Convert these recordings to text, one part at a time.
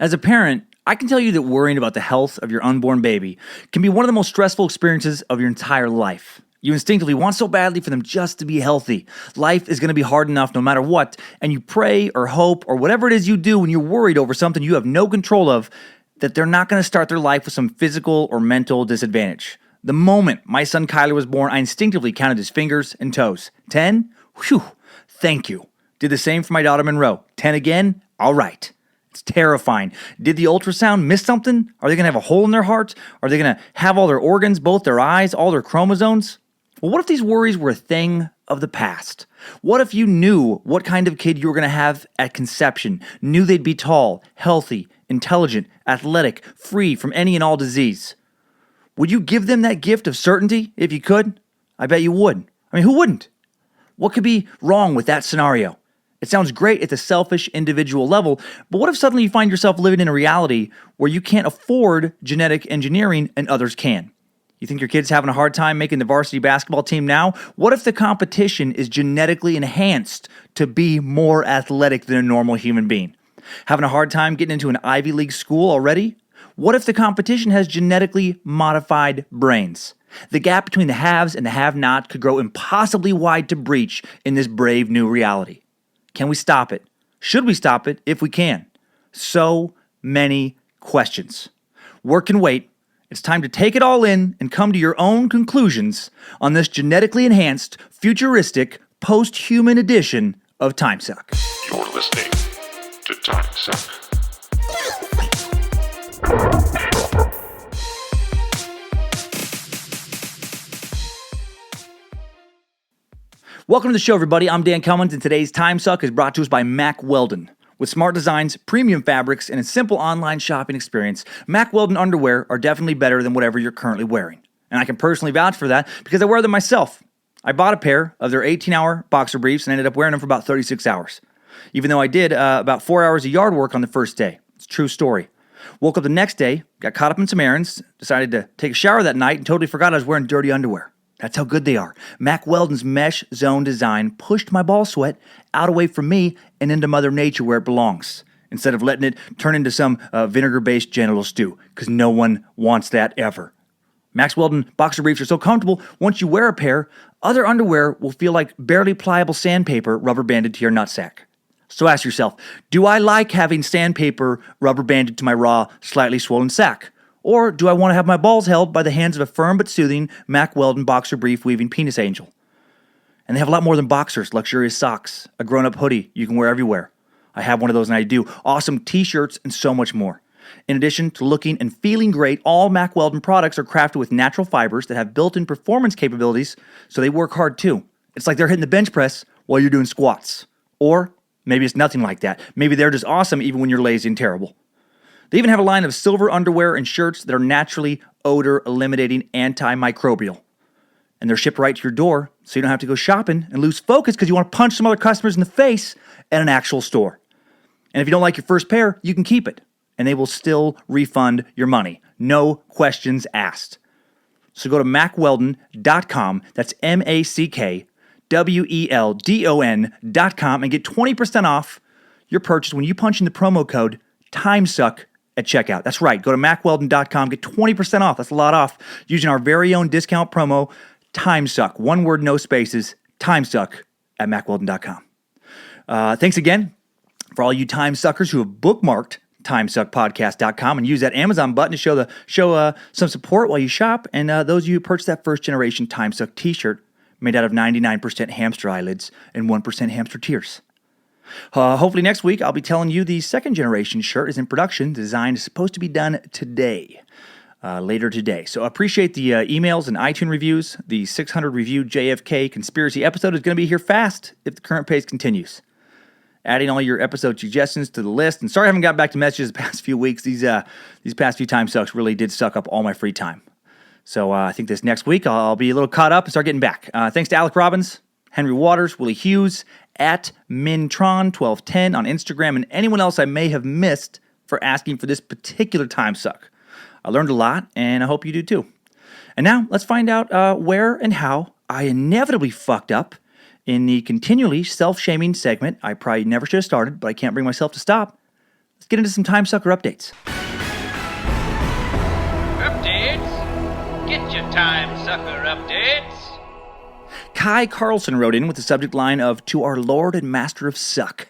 As a parent, I can tell you that worrying about the health of your unborn baby can be one of the most stressful experiences of your entire life. You instinctively want so badly for them just to be healthy. Life is going to be hard enough no matter what, and you pray or hope or whatever it is you do when you're worried over something you have no control of, that they're not going to start their life with some physical or mental disadvantage. The moment my son Kyler was born, I instinctively counted his fingers and toes. 10? Whew, thank you. Did the same for my daughter Monroe. 10 again? All right. It's terrifying. Did the ultrasound miss something? Are they going to have a hole in their heart? Are they going to have all their organs, both their eyes, all their chromosomes? Well, what if these worries were a thing of the past? What if you knew what kind of kid you were going to have at conception, knew they'd be tall, healthy, intelligent, athletic, free from any and all disease? Would you give them that gift of certainty if you could? I bet you would. I mean, who wouldn't? What could be wrong with that scenario? It sounds great at the selfish individual level, but what if suddenly you find yourself living in a reality where you can't afford genetic engineering and others can? You think your kid's having a hard time making the varsity basketball team now? What if the competition is genetically enhanced to be more athletic than a normal human being? Having a hard time getting into an Ivy League school already? What if the competition has genetically modified brains? The gap between the haves and the have-nots could grow impossibly wide to breach in this brave new reality. Can we stop it? Should we stop it if we can? So many questions. Work can wait. It's time to take it all in and come to your own conclusions on this genetically enhanced, futuristic, post-human edition of Timesuck. You're listening to Timesuck. Welcome to the show, everybody. I'm Dan Cummins, and today's Timesuck is brought to us by Mack Weldon. With smart designs, premium fabrics, and a simple online shopping experience, Mack Weldon underwear are definitely better than whatever you're currently wearing. And I can personally vouch for that because I wear them myself. I bought a pair of their 18-hour boxer briefs and ended up wearing them for about 36 hours. Even though I did about 4 hours of yard work on the first day. It's a true story. Woke up the next day, got caught up in some errands, decided to take a shower that night, and totally forgot I was wearing dirty underwear. That's how good they are. Mack Weldon's mesh zone design pushed my ball sweat out away from me and into Mother Nature where it belongs, instead of letting it turn into some vinegar-based genital stew, because no one wants that ever. Mack Weldon boxer briefs are so comfortable, once you wear a pair, other underwear will feel like barely pliable sandpaper rubber banded to your nutsack. So ask yourself, do I like having sandpaper rubber banded to my raw, slightly swollen sack? Or do I want to have my balls held by the hands of a firm but soothing Mack Weldon boxer brief weaving penis angel? And they have a lot more than boxers, luxurious socks, a grown-up hoodie you can wear everywhere. I have one of those and I do. Awesome t-shirts and so much more. In addition to looking and feeling great, all Mack Weldon products are crafted with natural fibers that have built-in performance capabilities, so they work hard too. It's like they're hitting the bench press while you're doing squats. Or maybe it's nothing like that. Maybe they're just awesome even when you're lazy and terrible. They even have a line of silver underwear and shirts that are naturally odor-eliminating antimicrobial. And they're shipped right to your door, so you don't have to go shopping and lose focus because you want to punch some other customers in the face at an actual store. And if you don't like your first pair, you can keep it, and they will still refund your money. No questions asked. So go to MackWeldon.com, that's MackWeldon.com, and get 20% off your purchase when you punch in the promo code TIMESUCK at checkout. That's right. Go to MackWeldon.com, get 20% off. That's a lot off using our very own discount promo, Timesuck. One word, no spaces, Timesuck at MackWeldon.com. Thanks again for all you time suckers who have bookmarked TimesuckPodcast.com and use that Amazon button to show some support while you shop. And those of you who purchased that first generation Timesuck t-shirt made out of 99% hamster eyelids and 1% hamster tears. Hopefully next week, I'll be telling you the second generation shirt is in production. The design is supposed to be done today, later today. So I appreciate the emails and iTunes reviews. The 600 reviewed JFK conspiracy episode is going to be here fast if the current pace continues. Adding all your episode suggestions to the list. And sorry I haven't got back to messages the past few weeks. These past few time sucks really did suck up all my free time. So I think this next week I'll be a little caught up and start getting back. Thanks to Alec Robbins, Henry Waters, Willie Hughes, at Mintron1210 on Instagram, and anyone else I may have missed for asking for this particular time suck. I learned a lot, and I hope you do too. And now, let's find out where and how I inevitably fucked up in the continually self-shaming segment I probably never should have started, but I can't bring myself to stop. Let's get into some Timesucker updates. Updates? Get your Timesucker updates. Kai Carlson wrote in with the subject line of "To our Lord and Master of Suck."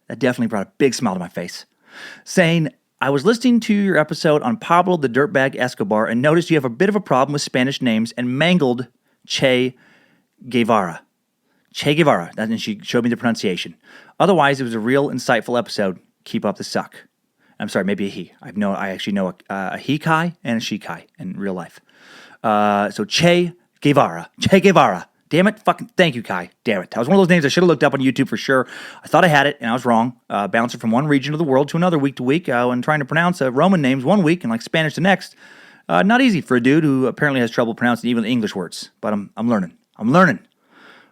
That definitely brought a big smile to my face. Saying, "I was listening to your episode on Pablo the Dirtbag Escobar and noticed you have a bit of a problem with Spanish names and mangled Che Guevara." Che Guevara. And she showed me the pronunciation. Otherwise, it was a real insightful episode. Keep up the suck. I'm sorry, maybe a he. I actually know a he Kai and a she Kai in real life. So Che Guevara. Che Guevara. Damn it. Fucking thank you, Kai. Damn it. That was one of those names I should have looked up on YouTube for sure. I thought I had it, and I was wrong. Bouncing from one region of the world to another week to week when trying to pronounce Roman names one week and like Spanish the next. Not easy for a dude who apparently has trouble pronouncing even English words. But I'm learning. I'm learning.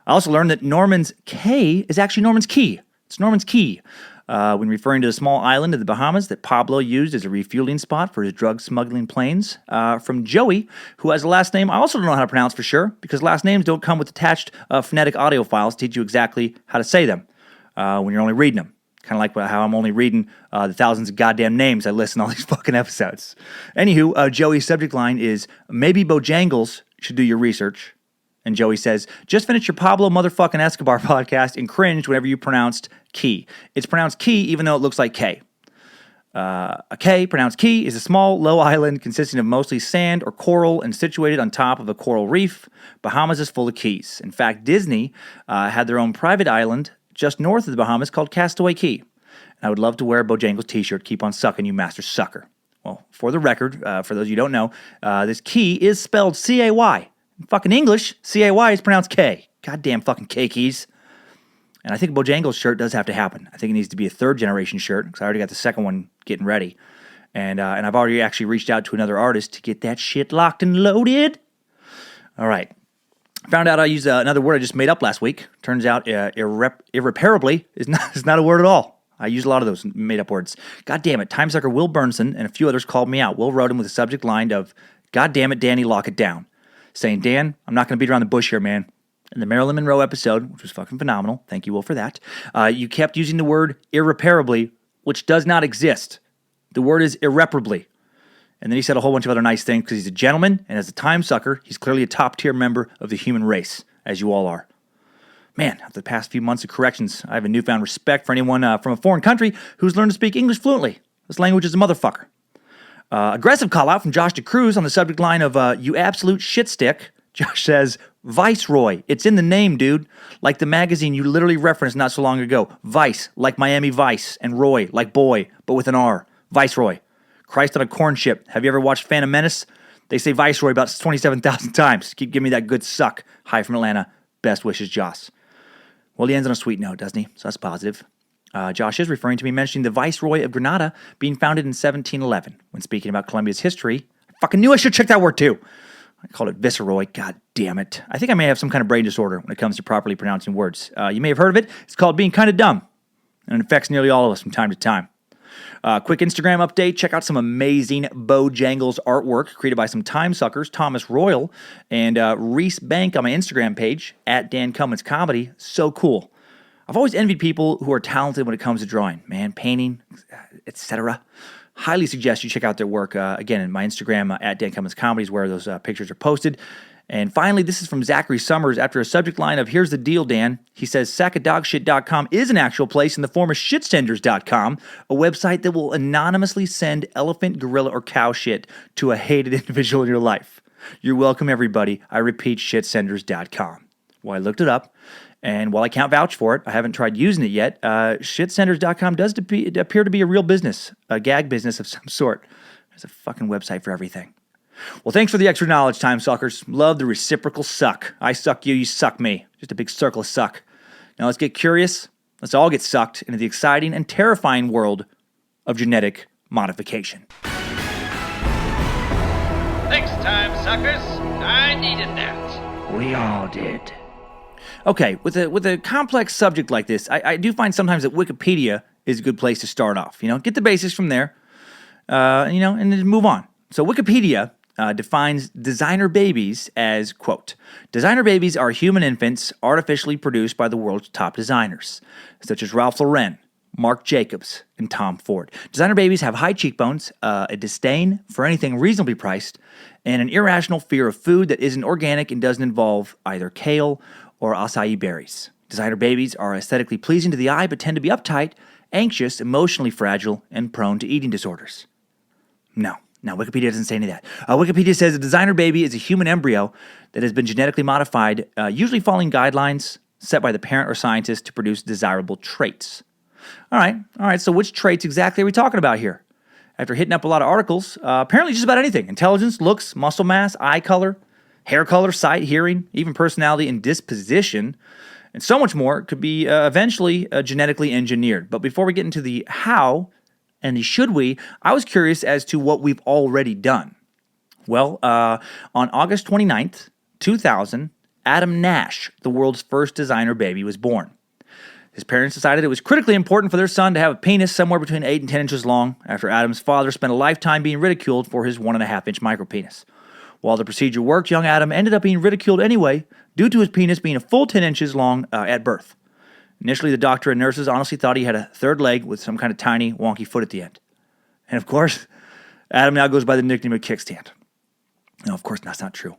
I also learned that Norman's K is actually Norman's Key. It's Norman's Key. When referring to a small island in the Bahamas that Pablo used as a refueling spot for his drug smuggling planes. From Joey, who has a last name I also don't know how to pronounce for sure, because last names don't come with attached phonetic audio files to teach you exactly how to say them when you're only reading them. Kind of like how I'm only reading the thousands of goddamn names I list in all these fucking episodes. Anywho, Joey's subject line is, "Maybe Bojangles should do your research." And Joey says, "Just finished your Pablo motherfucking Escobar podcast and cringed whenever you pronounced key. It's pronounced key even though it looks like K. A K, pronounced key, is a small, low island consisting of mostly sand or coral and situated on top of a coral reef. Bahamas is full of keys. In fact, Disney had their own private island just north of the Bahamas called Castaway Key. And I would love to wear a Bojangles t-shirt. Keep on sucking, you master sucker." Well, for the record, for those you don't know, this key is spelled C-A-Y. In fucking English, C-A-Y is pronounced K. Goddamn fucking K keys. And I think a Bojangles shirt does have to happen. I think it needs to be a third generation shirt, because I already got the second one getting ready. And I've already actually reached out to another artist to get that shit locked and loaded. All right. Found out I used another word I just made up last week. Turns out irreparably is not a word at all. I use a lot of those made up words. God damn it. Timesucker Will Burnson and a few others called me out. Will wrote him with a subject line of, "God damn it, Danny, lock it down." Saying, "Dan, I'm not going to beat around the bush here, man." In the Marilyn Monroe episode, which was fucking phenomenal, thank you, Will, for that, you kept using the word irreparably, which does not exist. The word is irreparably. And then he said a whole bunch of other nice things because he's a gentleman, and as a time sucker, he's clearly a top-tier member of the human race, as you all are. Man, after the past few months of corrections, I have a newfound respect for anyone from a foreign country who's learned to speak English fluently. This language is a motherfucker. Aggressive call-out from Josh DeCruz on the subject line of, "You absolute shitstick." Josh says, "Viceroy. It's in the name, dude. Like the magazine you literally referenced not so long ago. Vice, like Miami Vice, and Roy, like boy, but with an R. Viceroy. Christ on a corn chip. Have you ever watched Phantom Menace? They say Viceroy about 27,000 times. Keep giving me that good suck. Hi from Atlanta. Best wishes, Josh." Well, he ends on a sweet note, doesn't he? So that's positive. Josh is referring to me mentioning the Viceroy of Granada being founded in 1711. When speaking about Colombia's history, I fucking knew I should check that word too. I called it Viceroy. God damn it. I think I may have some kind of brain disorder when it comes to properly pronouncing words. You may have heard of it. It's called being kind of dumb. And it affects nearly all of us from time to time. Quick Instagram update. Check out some amazing Bojangles artwork created by some time suckers, Thomas Royal and Reese Bank on my Instagram page, at Dan Cummins Comedy. So cool. I've always envied people who are talented when it comes to drawing, man, painting, etc. Highly suggest you check out their work. Again, in my Instagram, at Dan Cummins Comedy is where those pictures are posted. And finally, this is from Zachary Summers after a subject line of, "Here's the deal, Dan." He says, "Sackadogshit.com is an actual place in the form of shitsenders.com, a website that will anonymously send elephant, gorilla, or cow shit to a hated individual in your life. You're welcome, everybody. I repeat, shitsenders.com. Well, I looked it up. And while I can't vouch for it, I haven't tried using it yet, shitsenders.com does appear to be a real business, a gag business of some sort. There's a fucking website for everything. Well, thanks for the extra knowledge, time suckers. Love the reciprocal suck. I suck you, you suck me. Just a big circle of suck. Now let's get curious. Let's all get sucked into the exciting and terrifying world of genetic modification. Thanks, time suckers. I needed that. We all did. Okay, with a complex subject like this, I do find sometimes that Wikipedia is a good place to start off. Get the basics from there, and then move on. So Wikipedia defines designer babies as, quote, "Designer babies are human infants artificially produced by the world's top designers, such as Ralph Lauren, Mark Jacobs, and Tom Ford. Designer babies have high cheekbones, a disdain for anything reasonably priced, and an irrational fear of food that isn't organic and doesn't involve either kale or acai berries. Designer babies are aesthetically pleasing to the eye but tend to be uptight, anxious, emotionally fragile, and prone to eating disorders. No, Wikipedia doesn't say any of that. Wikipedia says a designer baby is a human embryo that has been genetically modified, usually following guidelines set by the parent or scientist to produce desirable traits. All right, so which traits exactly are we talking about here? After hitting up a lot of articles, apparently just about anything. Intelligence, looks, muscle mass, eye color, hair color, sight, hearing, even personality and disposition, and so much more could be eventually genetically engineered. But before we get into the how and the should we, I was curious as to what we've already done. Well, on August 29th, 2000, Adam Nash, the world's first designer baby, was born. His parents decided it was critically important for their son to have a penis somewhere between 8 and 10 inches long after Adam's father spent a lifetime being ridiculed for his 1.5-inch micropenis. While the procedure worked, young Adam ended up being ridiculed anyway due to his penis being a full 10 inches long at birth. Initially, the doctor and nurses honestly thought he had a third leg with some kind of tiny, wonky foot at the end. And of course, Adam now goes by the nickname of Kickstand. No, of course, that's not true.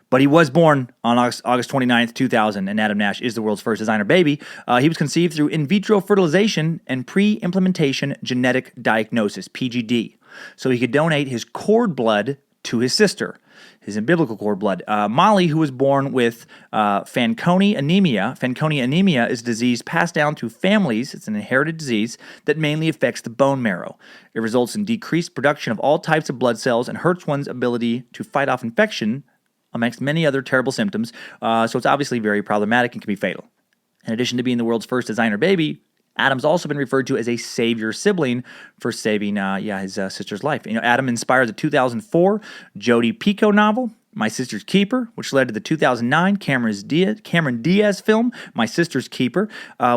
But he was born on August 29th, 2000, and Adam Nash is the world's first designer baby. He was conceived through in vitro fertilization and pre-implementation genetic diagnosis, PGD, so he could donate his cord blood to his sister, his umbilical cord blood. Molly, who was born with Fanconi anemia. Fanconi anemia is a disease passed down through families. It's an inherited disease that mainly affects the bone marrow. It results in decreased production of all types of blood cells and hurts one's ability to fight off infection, amongst many other terrible symptoms, so it's obviously very problematic and can be fatal. In addition to being the world's first designer baby, Adam's also been referred to as a savior sibling for saving his sister's life. Adam inspired the 2004 Jodi Picoult novel, My Sister's Keeper, which led to the 2009 Cameron Diaz film, My Sister's Keeper,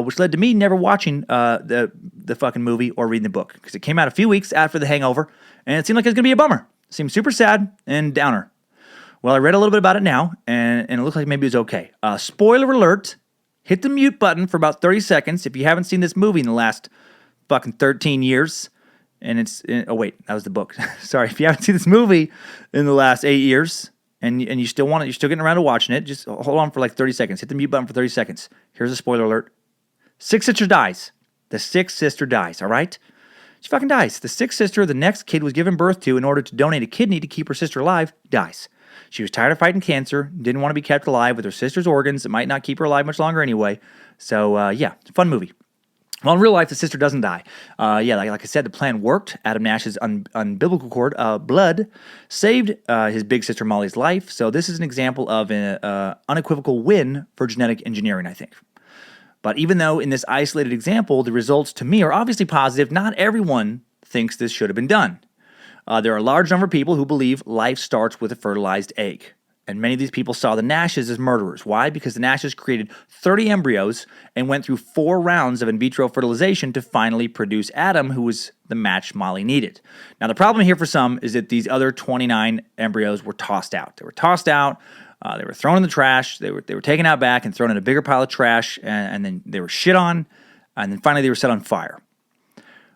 which led to me never watching the fucking movie or reading the book, because it came out a few weeks after The Hangover, and it seemed like it was going to be a bummer. It seemed super sad and downer. Well, I read a little bit about it now, and it looks like maybe it was okay. Spoiler alert, hit the mute button for about 30 seconds if you haven't seen this movie in the last fucking 13 years. And oh wait, that was the book. Sorry, if you haven't seen this movie in the last 8 years, and you still want it, you're still getting around to watching it, just hold on for like 30 seconds. Hit the mute button for 30 seconds. Here's a spoiler alert. Sixth sister dies. The sixth sister dies, all right? She fucking dies. The sixth sister the next kid was given birth to in order to donate a kidney to keep her sister alive dies. She was tired of fighting cancer, didn't want to be kept alive with her sister's organs that might not keep her alive much longer anyway. So, it's a fun movie. Well, in real life, the sister doesn't die. Like I said, the plan worked. Adam Nash's umbilical cord, blood, saved his big sister Molly's life. So this is an example of an unequivocal win for genetic engineering, I think. But even though in this isolated example, the results to me are obviously positive, not everyone thinks this should have been done. There are a large number of people who believe life starts with a fertilized egg. And many of these people saw the Nashes as murderers. Why? Because the Nashes created 30 embryos and went through 4 rounds of in vitro fertilization to finally produce Adam, who was the match Molly needed. Now, the problem here for some is that these other 29 embryos were tossed out. They were tossed out. They were thrown in the trash. They were taken out back and thrown in a bigger pile of trash. And then they were shit on. And then finally they were set on fire.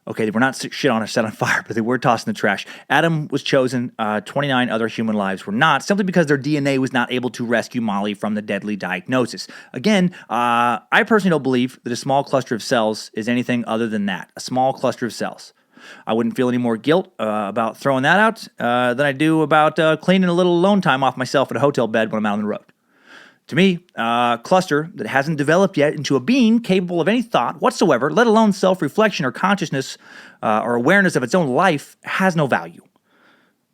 Okay, they were not shit on or set on fire, but they were tossed in the trash. Adam was chosen. 29 other human lives were not, simply because their DNA was not able to rescue Molly from the deadly diagnosis. Again, I personally don't believe that a small cluster of cells is anything other than that, a small cluster of cells. I wouldn't feel any more guilt about throwing that out than I do about cleaning a little alone time off myself at a hotel bed when I'm out on the road. To me, a cluster that hasn't developed yet into a being capable of any thought whatsoever, let alone self-reflection or consciousness or awareness of its own life, has no value.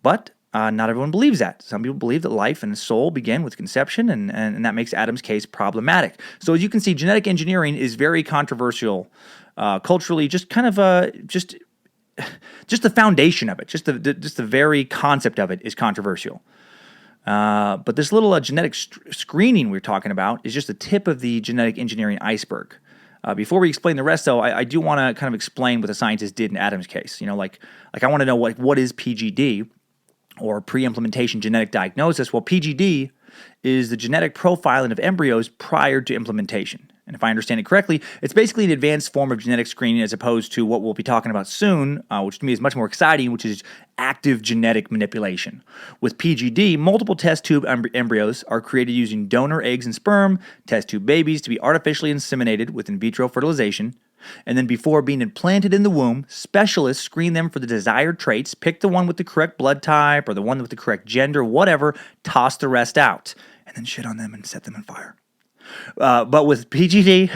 But not everyone believes that. Some people believe that life and soul begin with conception, and that makes Adam's case problematic. So as you can see, genetic engineering is very controversial culturally, just kind of just the foundation of it, just the very concept of it is controversial. But this little genetic screening we're talking about is just the tip of the genetic engineering iceberg. Before we explain the rest, though, I do want to kind of explain what the scientists did in Adam's case. I want to know what is PGD, or pre-implementation genetic diagnosis. Well, PGD is the genetic profiling of embryos prior to implementation. And if I understand it correctly, it's basically an advanced form of genetic screening as opposed to what we'll be talking about soon, which to me is much more exciting, which is active genetic manipulation. With PGD, multiple test tube embryos are created using donor eggs and sperm, test tube babies to be artificially inseminated with in vitro fertilization, and then before being implanted in the womb, specialists screen them for the desired traits, pick the one with the correct blood type or the one with the correct gender, whatever, toss the rest out, and then shit on them and set them on fire. But with PGD,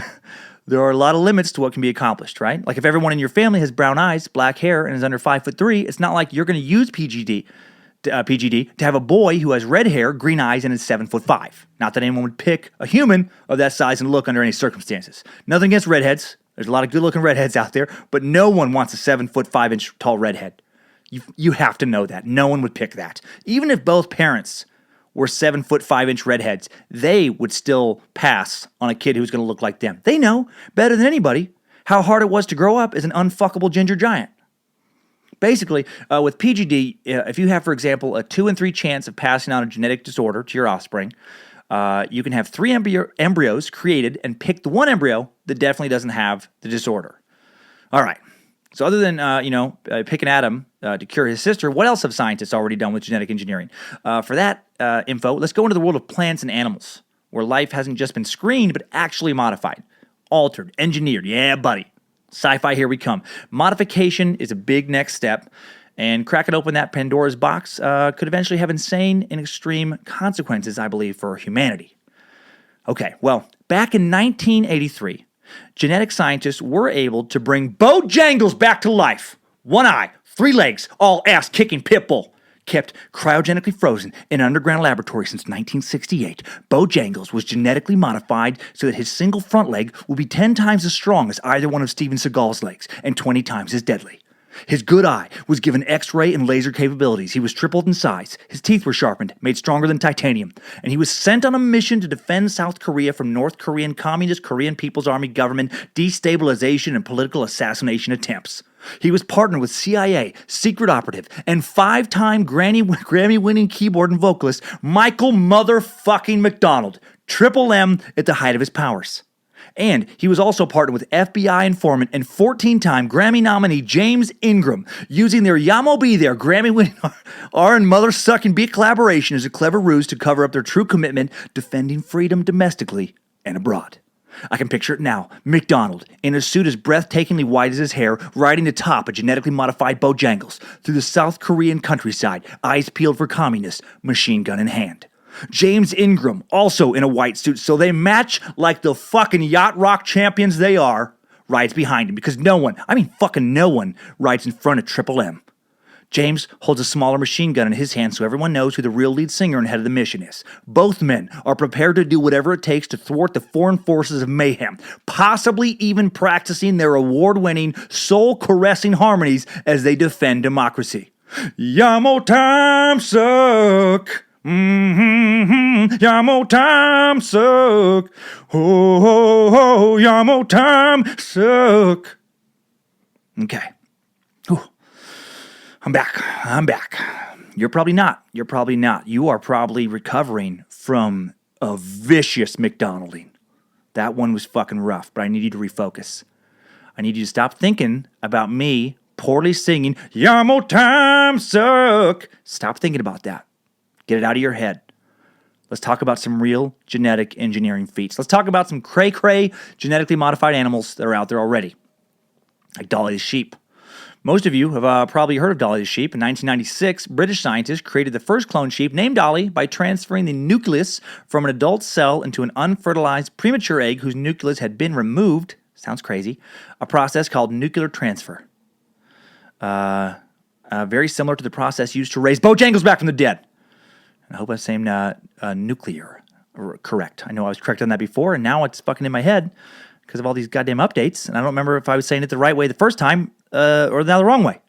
there are a lot of limits to what can be accomplished, right? Like if everyone in your family has brown eyes, black hair, and is under 5'3", it's not like you're going to use PGD to have a boy who has red hair, green eyes, and is 7'5". Not that anyone would pick a human of that size and look under any circumstances. Nothing against redheads. There's a lot of good-looking redheads out there, but no one wants a 7'5" tall redhead. You have to know that. No one would pick that. Even if both parents were 7'5" redheads, they would still pass on a kid who's going to look like them. They know better than anybody how hard it was to grow up as an unfuckable ginger giant. Basically, with PGD, if you have, for example, a 2 in 3 chance of passing on a genetic disorder to your offspring, you can have 3 embryos created and pick the one embryo that definitely doesn't have the disorder. All right. So other than, picking Adam to cure his sister, what else have scientists already done with genetic engineering? For that info, let's go into the world of plants and animals, where life hasn't just been screened, but actually modified, altered, engineered. Yeah, buddy. Sci-fi, here we come. Modification is a big next step, and cracking open that Pandora's box could eventually have insane and extreme consequences, I believe, for humanity. Okay, well, back in 1983, genetic scientists were able to bring Bojangles back to life. 1 eye, 3 legs, all ass-kicking pit bull. Kept cryogenically frozen in an underground laboratory since 1968, Bojangles was genetically modified so that his single front leg would be 10 times as strong as either one of Steven Seagal's legs and 20 times as deadly. His good eye was given X-ray and laser capabilities. He was tripled in size. His teeth were sharpened, made stronger than titanium. And he was sent on a mission to defend South Korea from North Korean Communist Korean People's Army government destabilization and political assassination attempts. He was partnered with CIA, secret operative, and 5-time Grammy-winning keyboard and vocalist Michael motherfucking McDonald, Triple M at the height of his powers. And he was also partnered with FBI informant and 14-time Grammy nominee James Ingram, using their Yamo Be There Grammy-winning R and mother-sucking beat collaboration as a clever ruse to cover up their true commitment defending freedom domestically and abroad. I can picture it now. McDonald, in a suit as breathtakingly white as his hair, riding atop a genetically modified Bojangles through the South Korean countryside, eyes peeled for communists, machine gun in hand. James Ingram, also in a white suit, so they match like the fucking yacht rock champions they are, rides behind him because no one rides in front of Triple M. James holds a smaller machine gun in his hand so everyone knows who the real lead singer and head of the mission is. Both men are prepared to do whatever it takes to thwart the foreign forces of mayhem, possibly even practicing their award-winning, soul-caressing harmonies as they defend democracy. Yamo Timesuck! Yamo Timesuck! Oh, Yamo Timesuck! Okay. Whew. I'm back. You're probably not. You are probably recovering from a vicious McDonalding. That one was fucking rough, but I need you to refocus. I need you to stop thinking about me poorly singing, Yamo Timesuck. Stop thinking about that. Get it out of your head. Let's talk about some real genetic engineering feats. Let's talk about some cray-cray genetically modified animals that are out there already, like Dolly the sheep. Most of you have probably heard of Dolly the sheep. In 1996, British scientists created the first clone sheep named Dolly by transferring the nucleus from an adult cell into an unfertilized premature egg whose nucleus had been removed. Sounds crazy. A process called nuclear transfer. Very similar to the process used to raise Bojangles back from the dead. And I hope I'm saying nuclear correct. I know I was correct on that before, and now it's fucking in my head because of all these goddamn updates. And I don't remember if I was saying it the right way the first time or now the wrong way.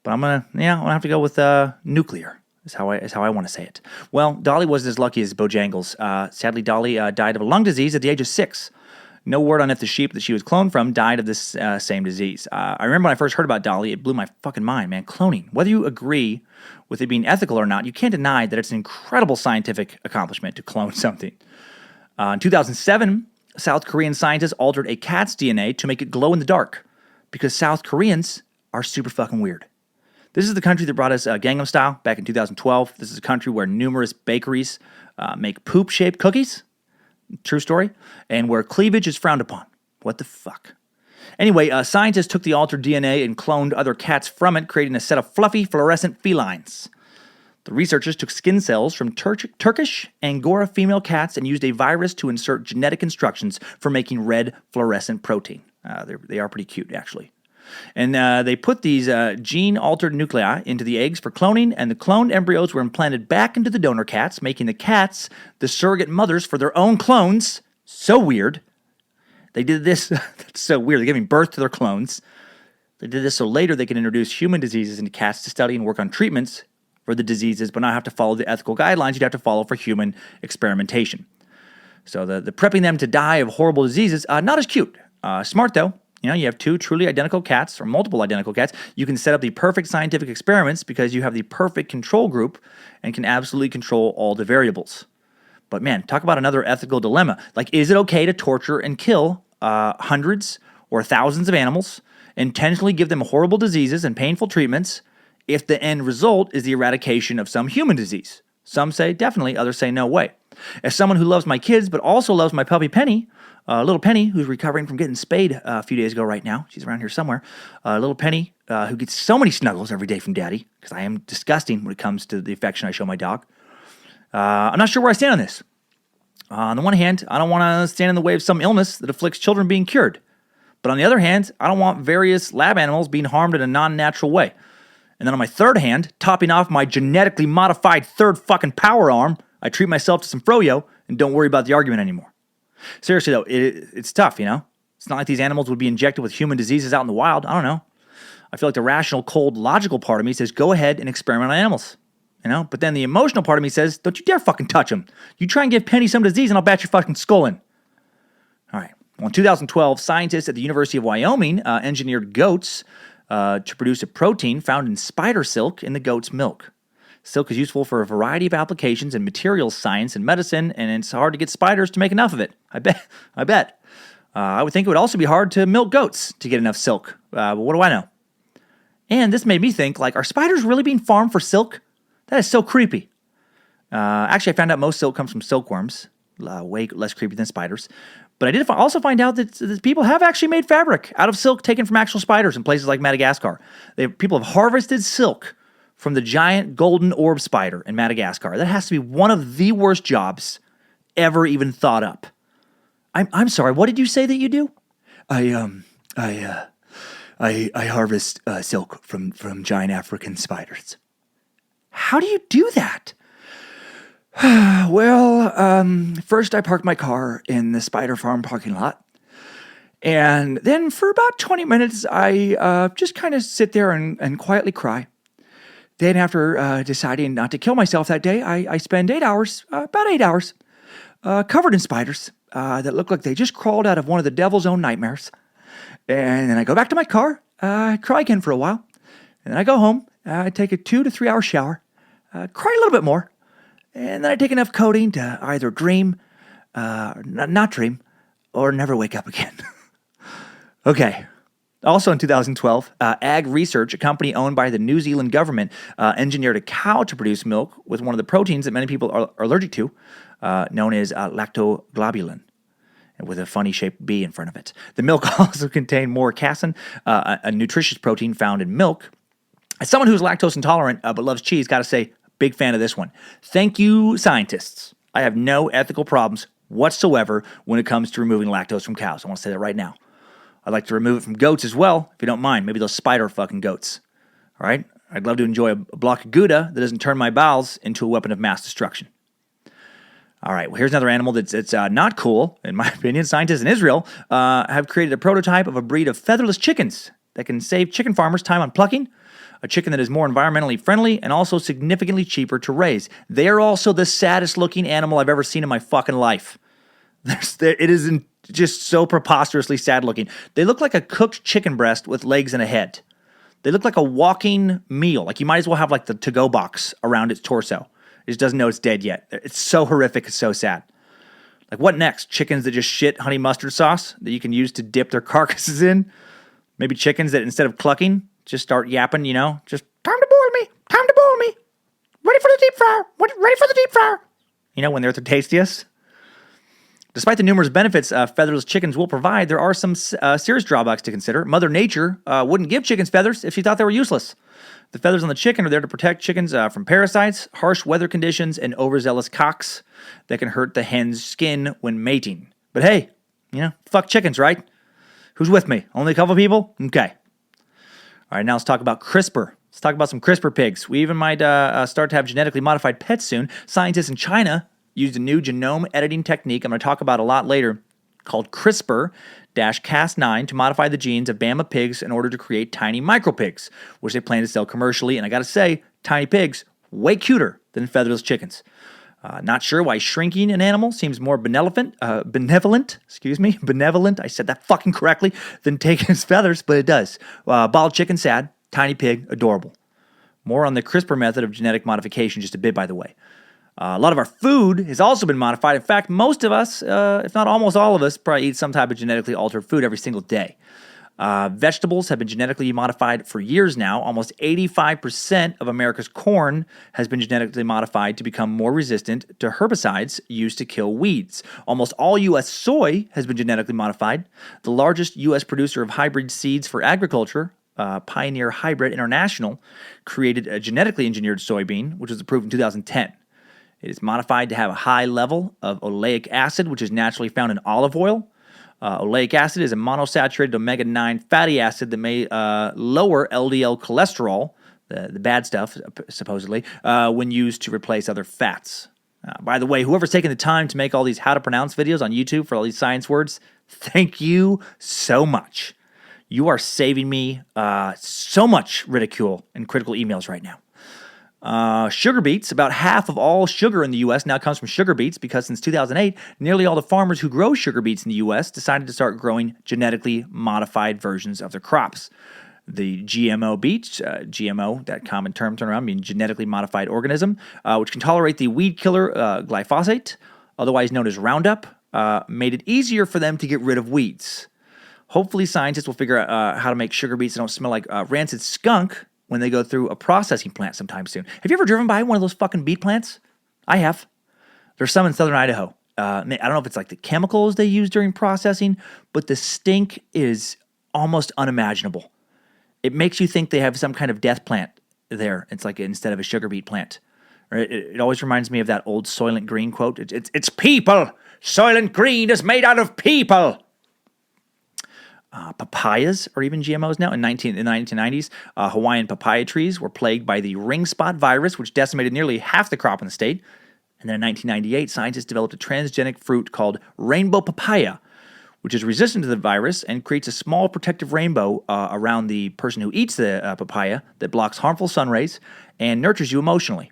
But I'm gonna have to go with nuclear. Is how I want to say it. Well, Dolly wasn't as lucky as Bojangles. Sadly, Dolly died of a lung disease at the age of 6. No word on if the sheep that she was cloned from died of this same disease. I remember when I first heard about Dolly, it blew my fucking mind, man. Cloning. Whether you agree with it being ethical or not, you can't deny that it's an incredible scientific accomplishment to clone something. In 2007, South Korean scientists altered a cat's DNA to make it glow in the dark because South Koreans are super fucking weird. This is the country that brought us Gangnam Style back in 2012. This is a country where numerous bakeries make poop-shaped cookies. True story. And where cleavage is frowned upon. What the fuck? Anyway, scientists took the altered DNA and cloned other cats from it, creating a set of fluffy, fluorescent felines. The researchers took skin cells from Turkish Angora female cats and used a virus to insert genetic instructions for making red fluorescent protein. They are pretty cute, actually. And they put these gene-altered nuclei into the eggs for cloning, and the cloned embryos were implanted back into the donor cats, making the cats the surrogate mothers for their own clones. So weird. They did this. That's so weird. They're giving birth to their clones. They did this so later they can introduce human diseases into cats to study and work on treatments for the diseases, but not have to follow the ethical guidelines you'd have to follow for human experimentation. So the prepping them to die of horrible diseases, not as cute. Smart, though. You know, you have two truly identical cats or multiple identical cats. You can set up the perfect scientific experiments because you have the perfect control group and can absolutely control all the variables. But man, talk about another ethical dilemma. Like, is it okay to torture and kill hundreds or thousands of animals, intentionally give them horrible diseases and painful treatments if the end result is the eradication of some human disease? Some say definitely, others say no way. As someone who loves my kids but also loves my puppy Penny, little Penny, who's recovering from getting spayed a few days ago right now. She's around here somewhere. Little Penny, who gets so many snuggles every day from Daddy, because I am disgusting when it comes to the affection I show my dog. I'm not sure where I stand on this. On the one hand, I don't want to stand in the way of some illness that afflicts children being cured. But on the other hand, I don't want various lab animals being harmed in a non-natural way. And then on my third hand, topping off my genetically modified third fucking power arm, I treat myself to some froyo and don't worry about the argument anymore. Seriously, though, it's tough, you know? It's not like these animals would be injected with human diseases out in the wild. I don't know. I feel like the rational, cold, logical part of me says, go ahead and experiment on animals. You know? But then the emotional part of me says, don't you dare fucking touch them. You try and give Penny some disease and I'll bat your fucking skull in. All right. Well, in 2012, scientists at the University of Wyoming engineered goats to produce a protein found in spider silk in the goat's milk. Silk is useful for a variety of applications in materials science and medicine, and it's hard to get spiders to make enough of it. I bet. I would think it would also be hard to milk goats to get enough silk. But what do I know? And this made me think, like, are spiders really being farmed for silk? That is so creepy. Actually, I found out most silk comes from silkworms. Way less creepy than spiders. But I did also find out that people have actually made fabric out of silk taken from actual spiders in places like Madagascar. People have harvested silk from the giant golden orb spider in Madagascar. That has to be one of the worst jobs ever even thought up. I'm sorry, what did you say that you do? I harvest silk from giant African spiders. How do you do that? Well, first I parked my car in the spider farm parking lot. And then for about 20 minutes, I just kind of sit there and quietly cry. Then after deciding not to kill myself that day, I spend about 8 hours, covered in spiders that look like they just crawled out of one of the devil's own nightmares. And then I go back to my car, cry again for a while. And then I go home, I take a 2 to 3 hour shower, cry a little bit more. And then I take enough codeine to either dream, not dream, or never wake up again. Okay. Also in 2012, Ag Research, a company owned by the New Zealand government, engineered a cow to produce milk with one of the proteins that many people are allergic to, known as lactoglobulin, with a funny shaped B in front of it. The milk also contained more casein, a nutritious protein found in milk. As someone who's lactose intolerant but loves cheese, got to say, big fan of this one. Thank you, scientists. I have no ethical problems whatsoever when it comes to removing lactose from cows. I want to say that right now. I'd like to remove it from goats as well, if you don't mind. Maybe those spider fucking goats. All right? I'd love to enjoy a block of Gouda that doesn't turn my bowels into a weapon of mass destruction. All right, well, here's another animal that's not cool, in my opinion. Scientists in Israel have created a prototype of a breed of featherless chickens that can save chicken farmers time on plucking, a chicken that is more environmentally friendly and also significantly cheaper to raise. They are also the saddest looking animal I've ever seen in my fucking life. It is just so preposterously sad looking. They look like a cooked chicken breast with legs and a head. They look like a walking meal. Like you might as well have like the to-go box around its torso. It just doesn't know it's dead yet. It's so horrific. It's so sad. Like, what next? Chickens that just shit honey mustard sauce that you can use to dip their carcasses in? Maybe chickens that instead of clucking, just start yapping, just, time to boil me, time to boil me. Ready for the deep fryer, ready for the deep fryer. When they're at their tastiest. Despite the numerous benefits featherless chickens will provide, there are some serious drawbacks to consider. Mother Nature wouldn't give chickens feathers if she thought they were useless. The feathers on the chicken are there to protect chickens from parasites, harsh weather conditions, and overzealous cocks that can hurt the hen's skin when mating. But hey, fuck chickens, right? Who's with me? Only a couple people? Okay. All right, now let's talk about CRISPR. Let's talk about some CRISPR pigs. We even might start to have genetically modified pets soon. Scientists in China used a new genome editing technique I'm going to talk about a lot later called CRISPR-Cas9 to modify the genes of Bama pigs in order to create tiny micropigs, which they plan to sell commercially. And I got to say, tiny pigs, way cuter than featherless chickens. Not sure why shrinking an animal seems more benevolent, I said that fucking correctly, than taking his feathers, but it does. Bald chicken, sad. Tiny pig, adorable. More on the CRISPR method of genetic modification just a bit, by the way. A lot of our food has also been modified. In fact, most of us, if not almost all of us, probably eat some type of genetically altered food every single day. Vegetables have been genetically modified for years now. Almost 85% of America's corn has been genetically modified to become more resistant to herbicides used to kill weeds. Almost all U.S. soy has been genetically modified. The largest U.S. producer of hybrid seeds for agriculture, Pioneer Hybrid International, created a genetically engineered soybean, which was approved in 2010. It is modified to have a high level of oleic acid, which is naturally found in olive oil. Oleic acid is a monosaturated omega-9 fatty acid that may lower LDL cholesterol, the bad stuff, supposedly, when used to replace other fats. By the way, whoever's taking the time to make all these how to pronounce videos on YouTube for all these science words, thank you so much. You are saving me so much ridicule and critical emails right now. Sugar beets, about half of all sugar in the U.S. now comes from sugar beets because since 2008, nearly all the farmers who grow sugar beets in the U.S. decided to start growing genetically modified versions of their crops. The GMO beets, GMO, that common term turn around, mean genetically modified organism, which can tolerate the weed killer glyphosate, otherwise known as Roundup, made it easier for them to get rid of weeds. Hopefully scientists will figure out how to make sugar beets that don't smell like rancid skunk when they go through a processing plant sometime soon. Have you ever driven by one of those fucking beet plants? I have. There's some in southern Idaho. I don't know if it's like the chemicals they use during processing, but the stink is almost unimaginable. It makes you think they have some kind of death plant there. It's like instead of a sugar beet plant. It always reminds me of that old Soylent Green quote. It's people. Soylent Green is made out of people. Papayas are even GMOs now. In the 1990s, Hawaiian papaya trees were plagued by the ring spot virus, which decimated nearly half the crop in the state. And then in 1998, scientists developed a transgenic fruit called rainbow papaya, which is resistant to the virus and creates a small protective rainbow around the person who eats the papaya that blocks harmful sun rays and nurtures you emotionally.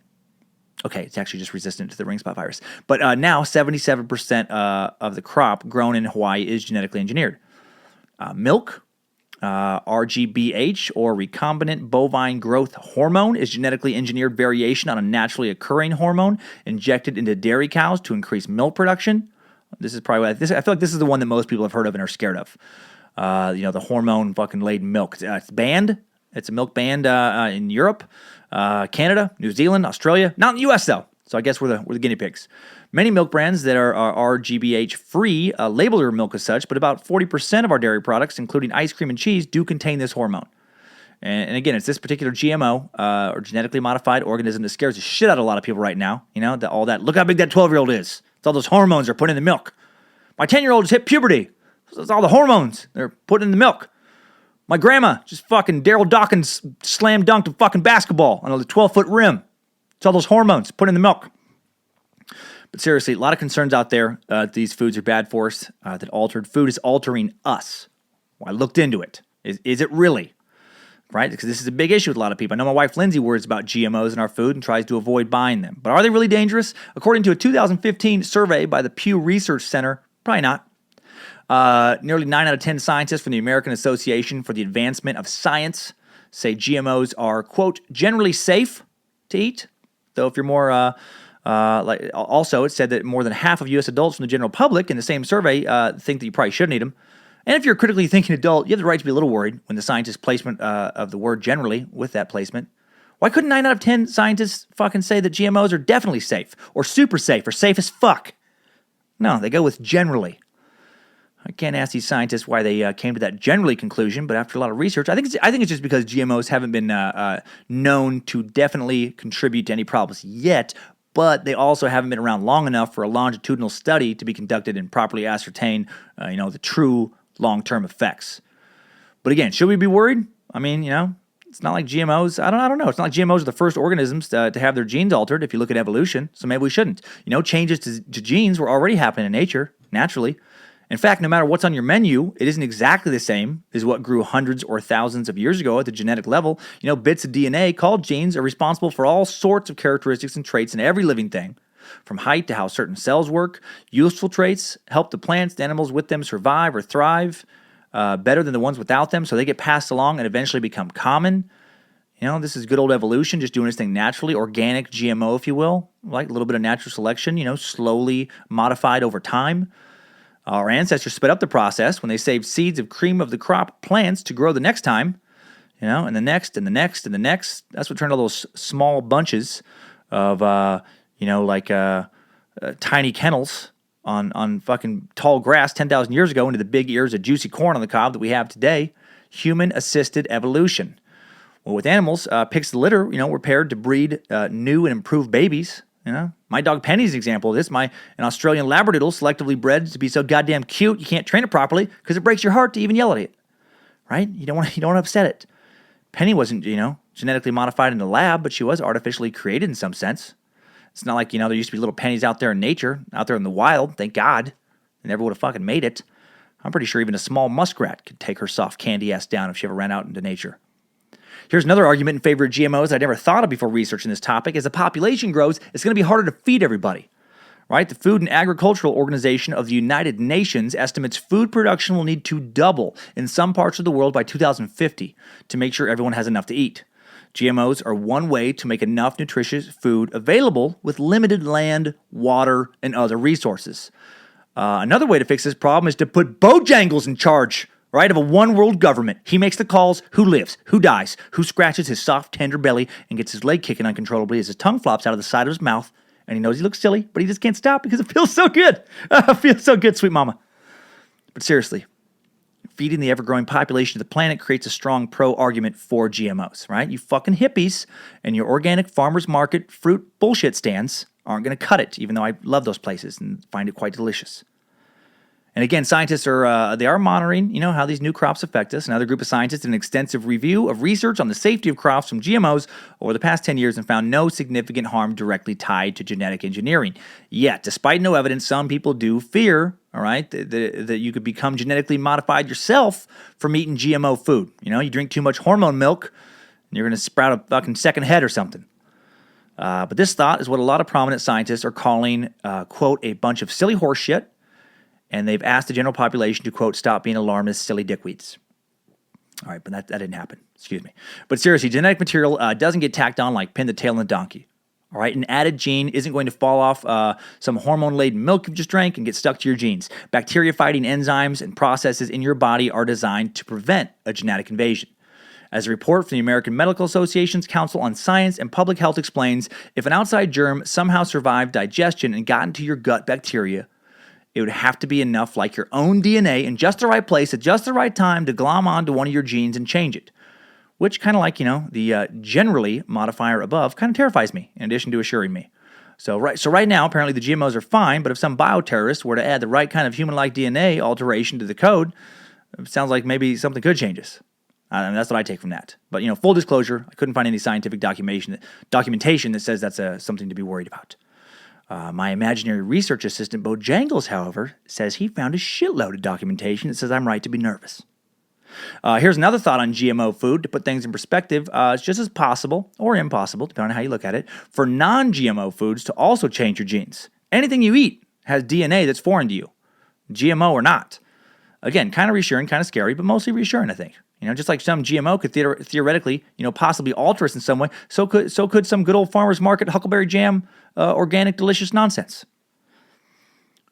Okay, it's actually just resistant to the ring spot virus. But now 77% of the crop grown in Hawaii is genetically engineered. Milk, RGBH, or recombinant bovine growth hormone, is genetically engineered variation on a naturally occurring hormone injected into dairy cows to increase milk production. This is probably I feel like this is the one that most people have heard of and are scared of. The hormone fucking laden milk. It's banned. It's a milk banned in Europe, Canada, New Zealand, Australia. Not in the U.S. though. So I guess we're the guinea pigs. Many milk brands that are RGBH free label their milk as such, but about 40% of our dairy products, including ice cream and cheese, do contain this hormone. And again, it's this particular GMO or genetically modified organism that scares the shit out of a lot of people right now. All that. Look how big that 12-year-old is. It's all those hormones they're putting in the milk. My 10-year-old just hit puberty. It's all the hormones they're putting in the milk. My grandma just fucking Daryl Dawkins slam dunked a fucking basketball on a 12-foot rim. It's all those hormones put in the milk. But seriously, a lot of concerns out there that these foods are bad for us, that altered food is altering us. Well, I looked into it. Is it really? Right? Because this is a big issue with a lot of people. I know my wife Lindsay worries about GMOs in our food and tries to avoid buying them. But are they really dangerous? According to a 2015 survey by the Pew Research Center, probably not. Nearly 9 out of 10 scientists from the American Association for the Advancement of Science say GMOs are, quote, generally safe to eat. Though if you're more Also, it said that more than half of U.S. adults from the general public in the same survey think that you probably shouldn't eat them. And if you're a critically thinking adult, you have the right to be a little worried when the scientist's placement of the word generally with that placement. Why couldn't 9 out of 10 scientists fucking say that GMOs are definitely safe, or super safe, or safe as fuck? No, they go with generally. I can't ask these scientists why they came to that generally conclusion, but after a lot of research, I think it's just because GMOs haven't been known to definitely contribute to any problems yet, but they also haven't been around long enough for a longitudinal study to be conducted and properly ascertain, the true long-term effects. But again, should we be worried? I mean, it's not like GMOs. I don't know. It's not like GMOs are the first organisms to have their genes altered. If you look at evolution, so maybe we shouldn't. Changes to genes were already happening in nature naturally. In fact, no matter what's on your menu, it isn't exactly the same as what grew hundreds or thousands of years ago at the genetic level. Bits of DNA called genes are responsible for all sorts of characteristics and traits in every living thing, from height to how certain cells work. Useful traits help the plants and animals with them survive or thrive better than the ones without them, so they get passed along and eventually become common. This is good old evolution, just doing its thing naturally, organic GMO, if you will, like a little bit of natural selection, slowly modified over time. Our ancestors sped up the process when they saved seeds of cream of the crop plants to grow the next time, and the next, and the next, and the next. That's what turned all those small bunches of, tiny kennels on fucking tall grass 10,000 years ago into the big ears of juicy corn on the cob that we have today. Human-assisted evolution. Well, with animals, pigs of the litter, were paired to breed new and improved babies. My dog Penny's an example of this. An Australian Labradoodle selectively bred to be so goddamn cute you can't train it properly because it breaks your heart to even yell at it. Right? You don't want to upset it. Penny wasn't, genetically modified in the lab, but she was artificially created in some sense. It's not like, there used to be little pennies out there in nature, out there in the wild. Thank God. They never would have fucking made it. I'm pretty sure even a small muskrat could take her soft candy ass down if she ever ran out into nature. Here's another argument in favor of GMOs I'd never thought of before researching this topic. As the population grows, it's going to be harder to feed everybody. Right? The Food and Agricultural Organization of the United Nations estimates food production will need to double in some parts of the world by 2050 to make sure everyone has enough to eat. GMOs are one way to make enough nutritious food available with limited land, water, and other resources. Another way to fix this problem is to put Bojangles in charge, right, of a one-world government. He makes the calls, who lives, who dies, who scratches his soft, tender belly and gets his leg kicking uncontrollably as his tongue flops out of the side of his mouth. And he knows he looks silly, but he just can't stop because it feels so good. It feels so good, sweet mama. But seriously, feeding the ever-growing population of the planet creates a strong pro-argument for GMOs, right? You fucking hippies and your organic farmers market fruit bullshit stands aren't going to cut it, even though I love those places and find it quite delicious. And again, scientists are monitoring, how these new crops affect us. Another group of scientists did an extensive review of research on the safety of crops from GMOs over the past 10 years and found no significant harm directly tied to genetic engineering. Yet, despite no evidence, some people do fear, all right, that you could become genetically modified yourself from eating GMO food. You drink too much hormone milk, and you're going to sprout a fucking second head or something. But this thought is what a lot of prominent scientists are calling, quote, a bunch of silly horse shit. And they've asked the general population to, quote, stop being alarmist, silly dickweeds. All right, but that didn't happen. Excuse me. But seriously, genetic material doesn't get tacked on like pin the tail on a donkey. All right, an added gene isn't going to fall off some hormone-laden milk you just drank and get stuck to your genes. Bacteria-fighting enzymes and processes in your body are designed to prevent a genetic invasion. As a report from the American Medical Association's Council on Science and Public Health explains, if an outside germ somehow survived digestion and got into your gut bacteria, it would have to be enough like your own DNA in just the right place at just the right time to glom onto one of your genes and change it. Which kind of like, the generally modifier above kind of terrifies me, in addition to assuring me. So right now, apparently the GMOs are fine, but if some bioterrorist were to add the right kind of human-like DNA alteration to the code, it sounds like maybe something could change us. That's what I take from that. But, full disclosure, I couldn't find any scientific documentation that says that's something to be worried about. My imaginary research assistant, Bojangles, however, says he found a shitload of documentation that says I'm right to be nervous. Here's another thought on GMO food to put things in perspective. It's just as possible, or impossible, depending on how you look at it, for non-GMO foods to also change your genes. Anything you eat has DNA that's foreign to you, GMO or not. Again, kind of reassuring, kind of scary, but mostly reassuring, I think. Just like some GMO could theoretically, possibly alter us in some way, so could some good old farmer's market Huckleberry Jam organic delicious nonsense.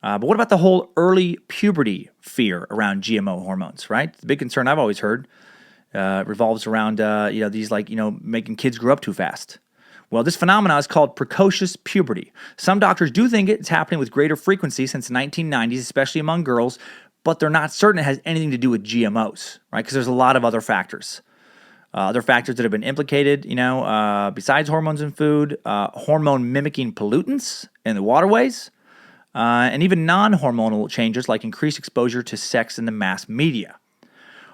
But what about the whole early puberty fear around GMO hormones, right? The big concern I've always heard revolves around, these making kids grow up too fast. Well, this phenomenon is called precocious puberty. Some doctors do think it's happening with greater frequency since the 1990s, especially among girls, but they're not certain it has anything to do with GMOs, right? Because there's a lot of other factors. Other factors that have been implicated, besides hormones in food, hormone-mimicking pollutants in the waterways, and even non-hormonal changes like increased exposure to sex in the mass media.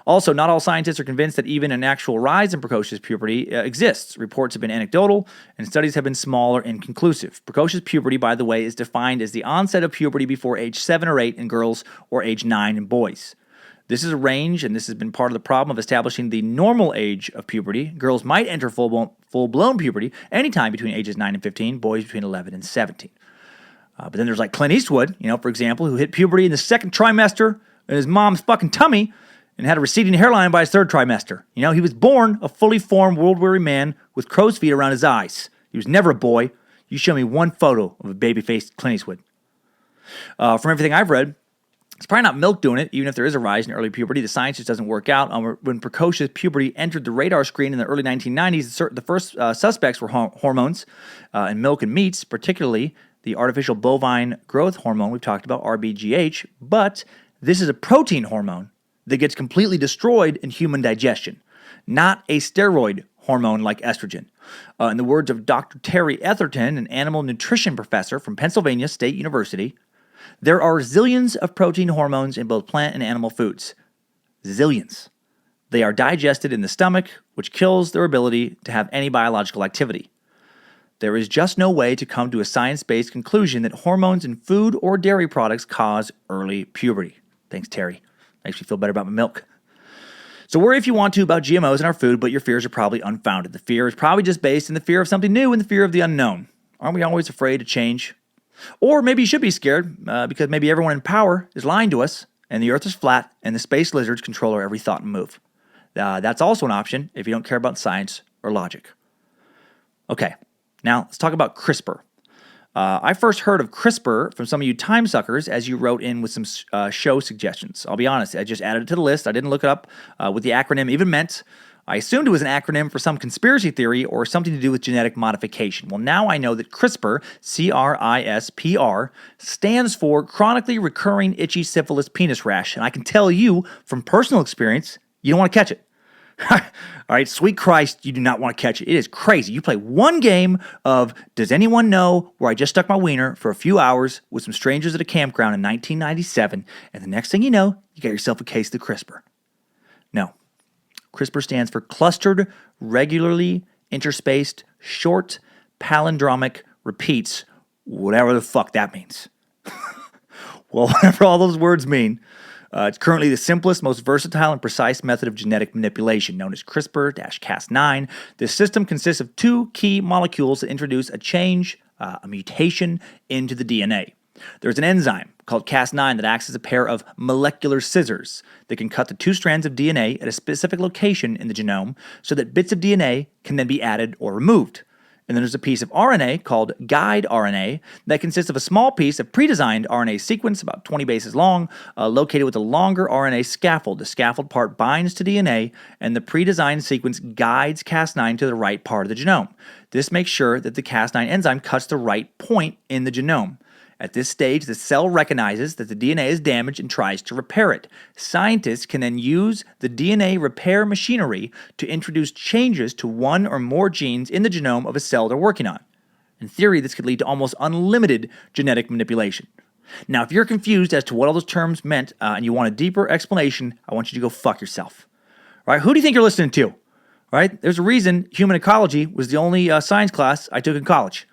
Also, not all scientists are convinced that even an actual rise in precocious puberty exists. Reports have been anecdotal, and studies have been small or inconclusive. Precocious puberty, by the way, is defined as the onset of puberty before age 7 or 8 in girls or age 9 in boys. This is a range, and this has been part of the problem of establishing the normal age of puberty. Girls might enter full-blown puberty anytime between ages 9 and 15, boys between 11 and 17. But then there's like Clint Eastwood, for example, who hit puberty in the second trimester in his mom's fucking tummy, and had a receding hairline by his third trimester. He was born a fully formed, world-weary man with crow's feet around his eyes. He was never a boy. You show me one photo of a baby-faced Clint Eastwood. From everything I've read, it's probably not milk doing it, even if there is a rise in early puberty. The science just doesn't work out. When precocious puberty entered the radar screen in the early 1990s, the first suspects were hormones in milk and meats, particularly the artificial bovine growth hormone we've talked about, RBGH, but this is a protein hormone that gets completely destroyed in human digestion, not a steroid hormone like estrogen. In the words of Dr. Terry Etherton, an animal nutrition professor from Pennsylvania State University, there are zillions of protein hormones in both plant and animal foods. Zillions. They are digested in the stomach, which kills their ability to have any biological activity. There is just no way to come to a science-based conclusion that hormones in food or dairy products cause early puberty. Thanks, Terry. Makes me feel better about my milk. So worry if you want to about GMOs in our food, but your fears are probably unfounded. The fear is probably just based in the fear of something new and the fear of the unknown. Aren't we always afraid of change? Or maybe you should be scared because maybe everyone in power is lying to us and the earth is flat and the space lizards control our every thought and move. That's also an option if you don't care about science or logic. Okay, now let's talk about CRISPR. I first heard of CRISPR from some of you Timesuckers as you wrote in with some show suggestions. I'll be honest, I just added it to the list. I didn't look it up what the acronym even meant. I assumed it was an acronym for some conspiracy theory or something to do with genetic modification. Well, now I know that CRISPR, CRISPR, stands for Chronically Recurring Itchy Syphilis Penis Rash. And I can tell you from personal experience, you don't want to catch it. All right, sweet Christ, you do not want to catch it. It is crazy. You play one game of Does Anyone Know, where I just stuck my wiener for a few hours with some strangers at a campground in 1997, and the next thing you know, you got yourself a case of CRISPR. No. CRISPR stands for Clustered Regularly Interspaced Short Palindromic Repeats, whatever the fuck that means. Well, whatever all those words mean, it's currently the simplest, most versatile, and precise method of genetic manipulation, known as CRISPR-Cas9. This system consists of two key molecules that introduce a change, a mutation, into the DNA. There's an enzyme called Cas9 that acts as a pair of molecular scissors that can cut the two strands of DNA at a specific location in the genome so that bits of DNA can then be added or removed. And then there's a piece of RNA called guide RNA that consists of a small piece of pre-designed RNA sequence, about 20 bases long, located with a longer RNA scaffold. The scaffold part binds to DNA, and the pre-designed sequence guides Cas9 to the right part of the genome. This makes sure that the Cas9 enzyme cuts the right point in the genome. At this stage, the cell recognizes that the DNA is damaged and tries to repair it. Scientists can then use the DNA repair machinery to introduce changes to one or more genes in the genome of a cell they're working on. In theory, this could lead to almost unlimited genetic manipulation. Now, if you're confused as to what all those terms meant and you want a deeper explanation, I want you to go fuck yourself. All right? Who do you think you're listening to? All right? There's a reason human ecology was the only science class I took in college.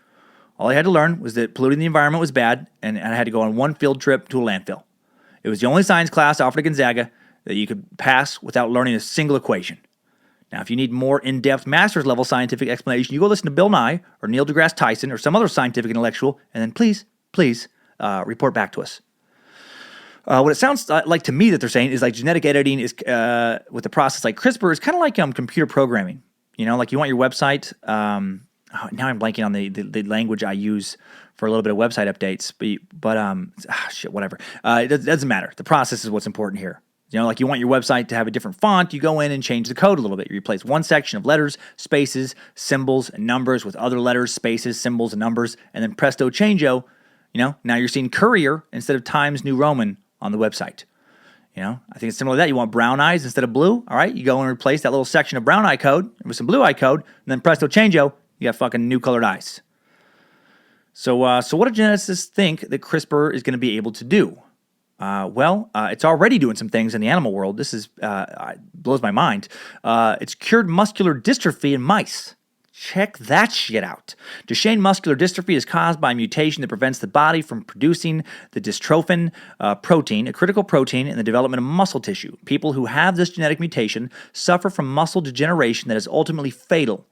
All I had to learn was that polluting the environment was bad, and I had to go on one field trip to a landfill. It was the only science class offered at Gonzaga that you could pass without learning a single equation. Now, if you need more in-depth master's level scientific explanation, you go listen to Bill Nye or Neil deGrasse Tyson or some other scientific intellectual, and then please report back to us. What it sounds like to me that they're saying is like genetic editing is with a process like CRISPR is kind of like computer programming. You know, like you want your website. Now I'm blanking on the language I use for a little bit of website updates, but whatever. It doesn't matter. The process is what's important here. You know, like you want your website to have a different font, you go in and change the code a little bit. You replace one section of letters, spaces, symbols, and numbers with other letters, spaces, symbols, and numbers, and then presto changeo, you know, now you're seeing Courier instead of Times New Roman on the website. You know, I think it's similar to that. You want brown eyes instead of blue, all right? You go and replace that little section of brown eye code with some blue eye code, and then presto changeo, you got fucking new colored eyes. So what do geneticists think that CRISPR is going to be able to do? It's already doing some things in the animal world. This is blows my mind. It's cured muscular dystrophy in mice. Check that shit out. Duchenne muscular dystrophy is caused by a mutation that prevents the body from producing the dystrophin protein, a critical protein in the development of muscle tissue. People who have this genetic mutation suffer from muscle degeneration that is ultimately fatal.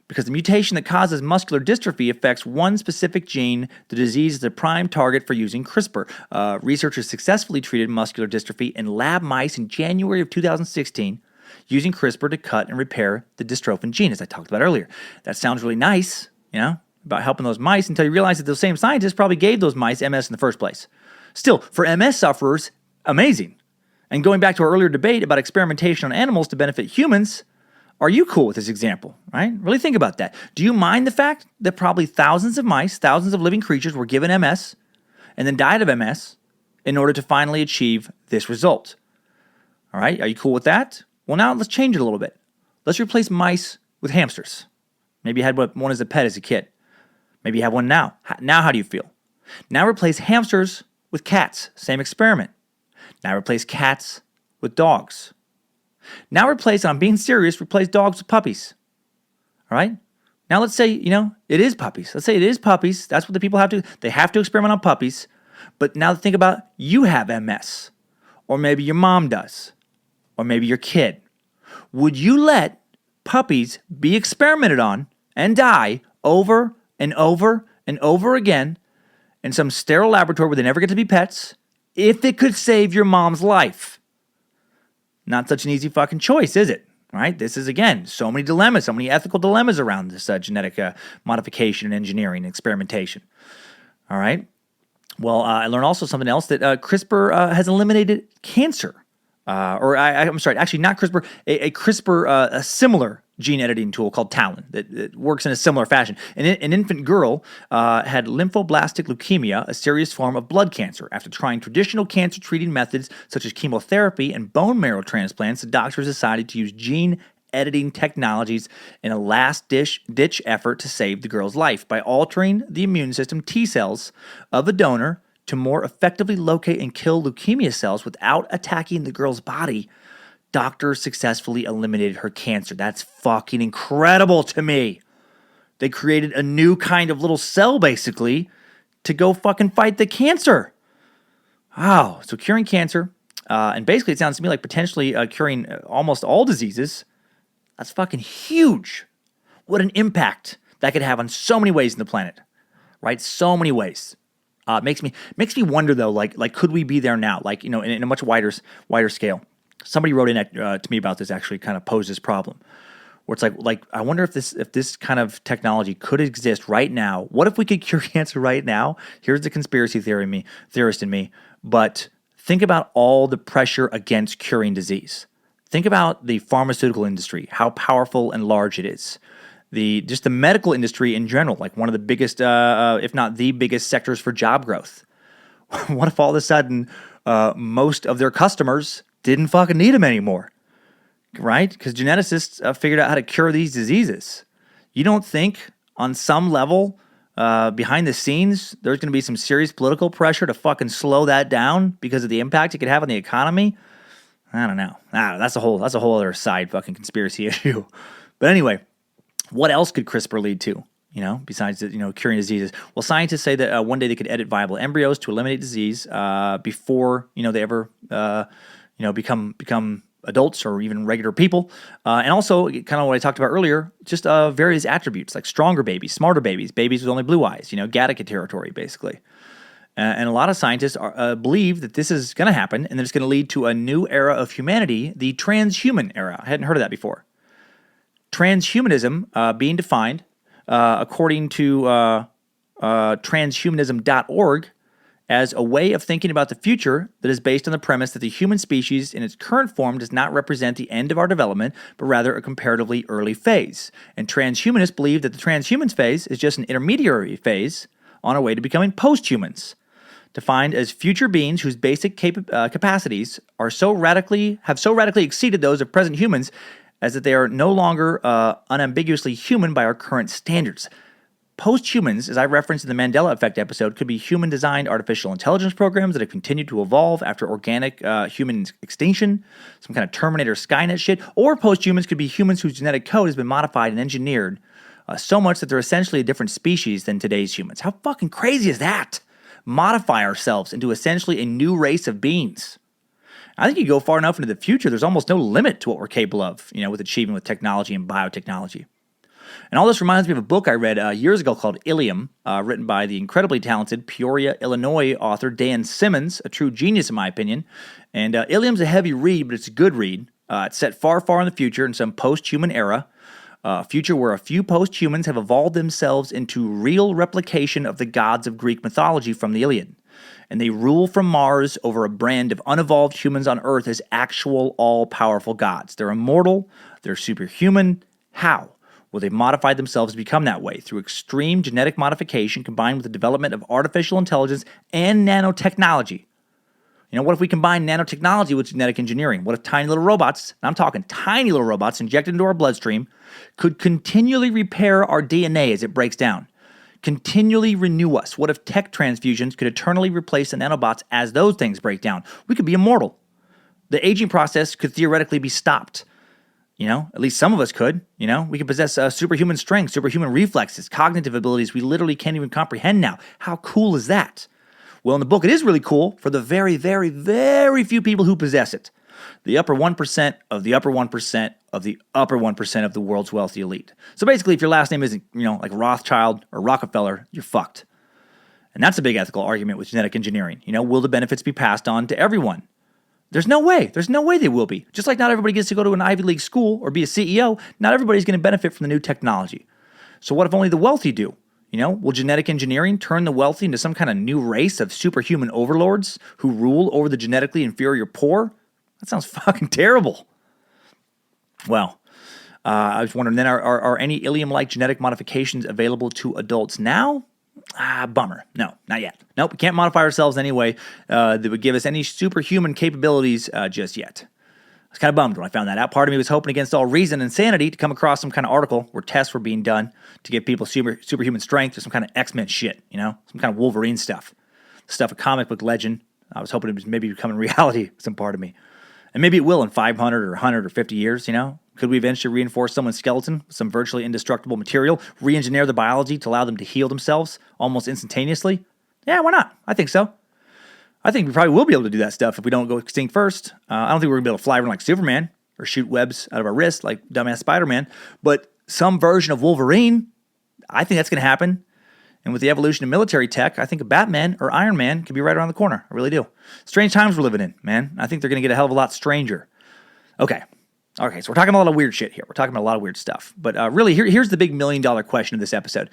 Because the mutation that causes muscular dystrophy affects one specific gene, the disease is a prime target for using CRISPR. Researchers successfully treated muscular dystrophy in lab mice in January of 2016 using CRISPR to cut and repair the dystrophin gene, as I talked about earlier. That sounds really nice, you know, about helping those mice until you realize that those same scientists probably gave those mice MS in the first place. Still, for MS sufferers, amazing. And going back to our earlier debate about experimentation on animals to benefit humans, are you cool with this example, right? Really think about that. Do you mind the fact that probably thousands of mice, thousands of living creatures were given MS and then died of MS in order to finally achieve this result? All right, are you cool with that? Well, now let's change it a little bit. Let's replace mice with hamsters. Maybe you had one as a pet as a kid. Maybe you have one now. Now how do you feel? Now replace hamsters with cats. Same experiment. Now replace cats with dogs. Now replace, and I'm being serious, replace dogs with puppies. All right? Now let's say, you know, it is puppies. Let's say it is puppies. That's what the people have to, they have to experiment on puppies. But now think about, you have MS. Or maybe your mom does. Or maybe your kid. Would you let puppies be experimented on and die over and over and over again in some sterile laboratory where they never get to be pets if it could save your mom's life? Not such an easy fucking choice, is it? Right? This is, again, so many dilemmas, so many ethical dilemmas around this genetic modification and engineering and experimentation. All right? Well, I learned also something else, that CRISPR has eliminated cancer. I'm sorry, actually not CRISPR, a CRISPR, a similar gene editing tool called Talon that works in a similar fashion. An infant girl had lymphoblastic leukemia, a serious form of blood cancer. After trying traditional cancer treating methods such as chemotherapy and bone marrow transplants, the doctors decided to use gene editing technologies in a last-ditch effort to save the girl's life by altering the immune system T cells of the donor to more effectively locate and kill leukemia cells without attacking the girl's body. Doctors successfully eliminated her cancer. That's fucking incredible to me. They created a new kind of little cell, basically, to go fucking fight the cancer. Wow. So curing cancer, and basically it sounds to me like potentially curing almost all diseases. That's fucking huge. What an impact that could have on so many ways in the planet, right? So many ways. Makes me wonder though, like could we be there now? Like, you know, in a much wider scale. Somebody wrote in to me about this, actually kind of posed this problem, where it's like I wonder if this kind of technology could exist right now. What if we could cure cancer right now? Here's the conspiracy theorist in me. But think about all the pressure against curing disease. Think about the pharmaceutical industry, how powerful and large it is. Just the medical industry in general, like one of the biggest, if not the biggest sectors for job growth. What if all of a sudden most of their customers didn't fucking need them anymore, right? Because geneticists figured out how to cure these diseases. You don't think on some level behind the scenes there's going to be some serious political pressure to fucking slow that down because of the impact it could have on the economy? I don't know. That's a whole other side fucking conspiracy issue. But anyway, what else could CRISPR lead to? You know, besides curing diseases. Well, scientists say that one day they could edit viable embryos to eliminate disease before they ever become adults or even regular people. And also, kind of what I talked about earlier, just various attributes like stronger babies, smarter babies, babies with only blue eyes. Gattaca territory basically. And a lot of scientists believe that this is going to happen and that it's going to lead to a new era of humanity, the transhuman era. I hadn't heard of that before. Transhumanism being defined, according to transhumanism.org, as a way of thinking about the future that is based on the premise that the human species in its current form does not represent the end of our development, but rather a comparatively early phase. And transhumanists believe that the transhumans phase is just an intermediary phase on our way to becoming posthumans, defined as future beings whose basic capacities have so radically exceeded those of present humans as that they are no longer unambiguously human by our current standards. Posthumans, as I referenced in the Mandela Effect episode, could be human-designed artificial intelligence programs that have continued to evolve after organic human extinction, some kind of Terminator Skynet shit, or posthumans could be humans whose genetic code has been modified and engineered so much that they're essentially a different species than today's humans. How fucking crazy is that? Modify ourselves into essentially a new race of beings. I think you go far enough into the future, there's almost no limit to what we're capable of, with achieving with technology and biotechnology. And all this reminds me of a book I read years ago called Ilium, written by the incredibly talented Peoria, Illinois author Dan Simmons, a true genius in my opinion. And Ilium's a heavy read, but it's a good read. It's set far, far in the future in some post-human era, a future where a few post-humans have evolved themselves into real replication of the gods of Greek mythology from the Iliad. And they rule from Mars over a brand of unevolved humans on Earth as actual all-powerful gods. They're immortal, they're superhuman. How? Well, they've modified themselves to become that way through extreme genetic modification combined with the development of artificial intelligence and nanotechnology. What if we combine nanotechnology with genetic engineering? What if tiny little robots, and I'm talking tiny little robots injected into our bloodstream, could continually repair our DNA as it breaks down? Continually renew us? What if tech transfusions could eternally replace the nanobots as those things break down? We could be immortal. The aging process could theoretically be stopped. At least some of us could. We could possess superhuman strength, superhuman reflexes, cognitive abilities we literally can't even comprehend now. How cool is that? Well, in the book, it is really cool for the very, very, very few people who possess it. The upper 1% of the upper 1% of the upper 1% of the world's wealthy elite. So basically, if your last name isn't, like Rothschild or Rockefeller, you're fucked. And that's a big ethical argument with genetic engineering. Will the benefits be passed on to everyone? There's no way. There's no way they will be. Just like not everybody gets to go to an Ivy League school or be a CEO, not everybody's going to benefit from the new technology. So what if only the wealthy do? Will genetic engineering turn the wealthy into some kind of new race of superhuman overlords who rule over the genetically inferior poor? That sounds fucking terrible. Well, I was wondering then, are any Ilium-like genetic modifications available to adults now? Bummer. No, not yet. Nope, we can't modify ourselves anyway that would give us any superhuman capabilities just yet. I was kind of bummed when I found that out. Part of me was hoping against all reason and sanity to come across some kind of article where tests were being done to give people superhuman strength or some kind of X-Men shit, some kind of Wolverine stuff. Stuff a comic book legend. I was hoping it was maybe becoming reality, some part of me. And maybe it will in 500 or 100 or 50 years, Could we eventually reinforce someone's skeleton with some virtually indestructible material, re-engineer the biology to allow them to heal themselves almost instantaneously? Yeah, why not? I think so. I think we probably will be able to do that stuff if we don't go extinct first. I don't think we're going to be able to fly around like Superman or shoot webs out of our wrists like dumbass Spider-Man, but some version of Wolverine, I think that's going to happen. And with the evolution of military tech, I think a Batman or Iron Man could be right around the corner. I really do. Strange times we're living in, man. I think they're going to get a hell of a lot stranger. Okay, so we're talking about a lot of weird shit here. We're talking about a lot of weird stuff. But really, here's the big $1 million question of this episode.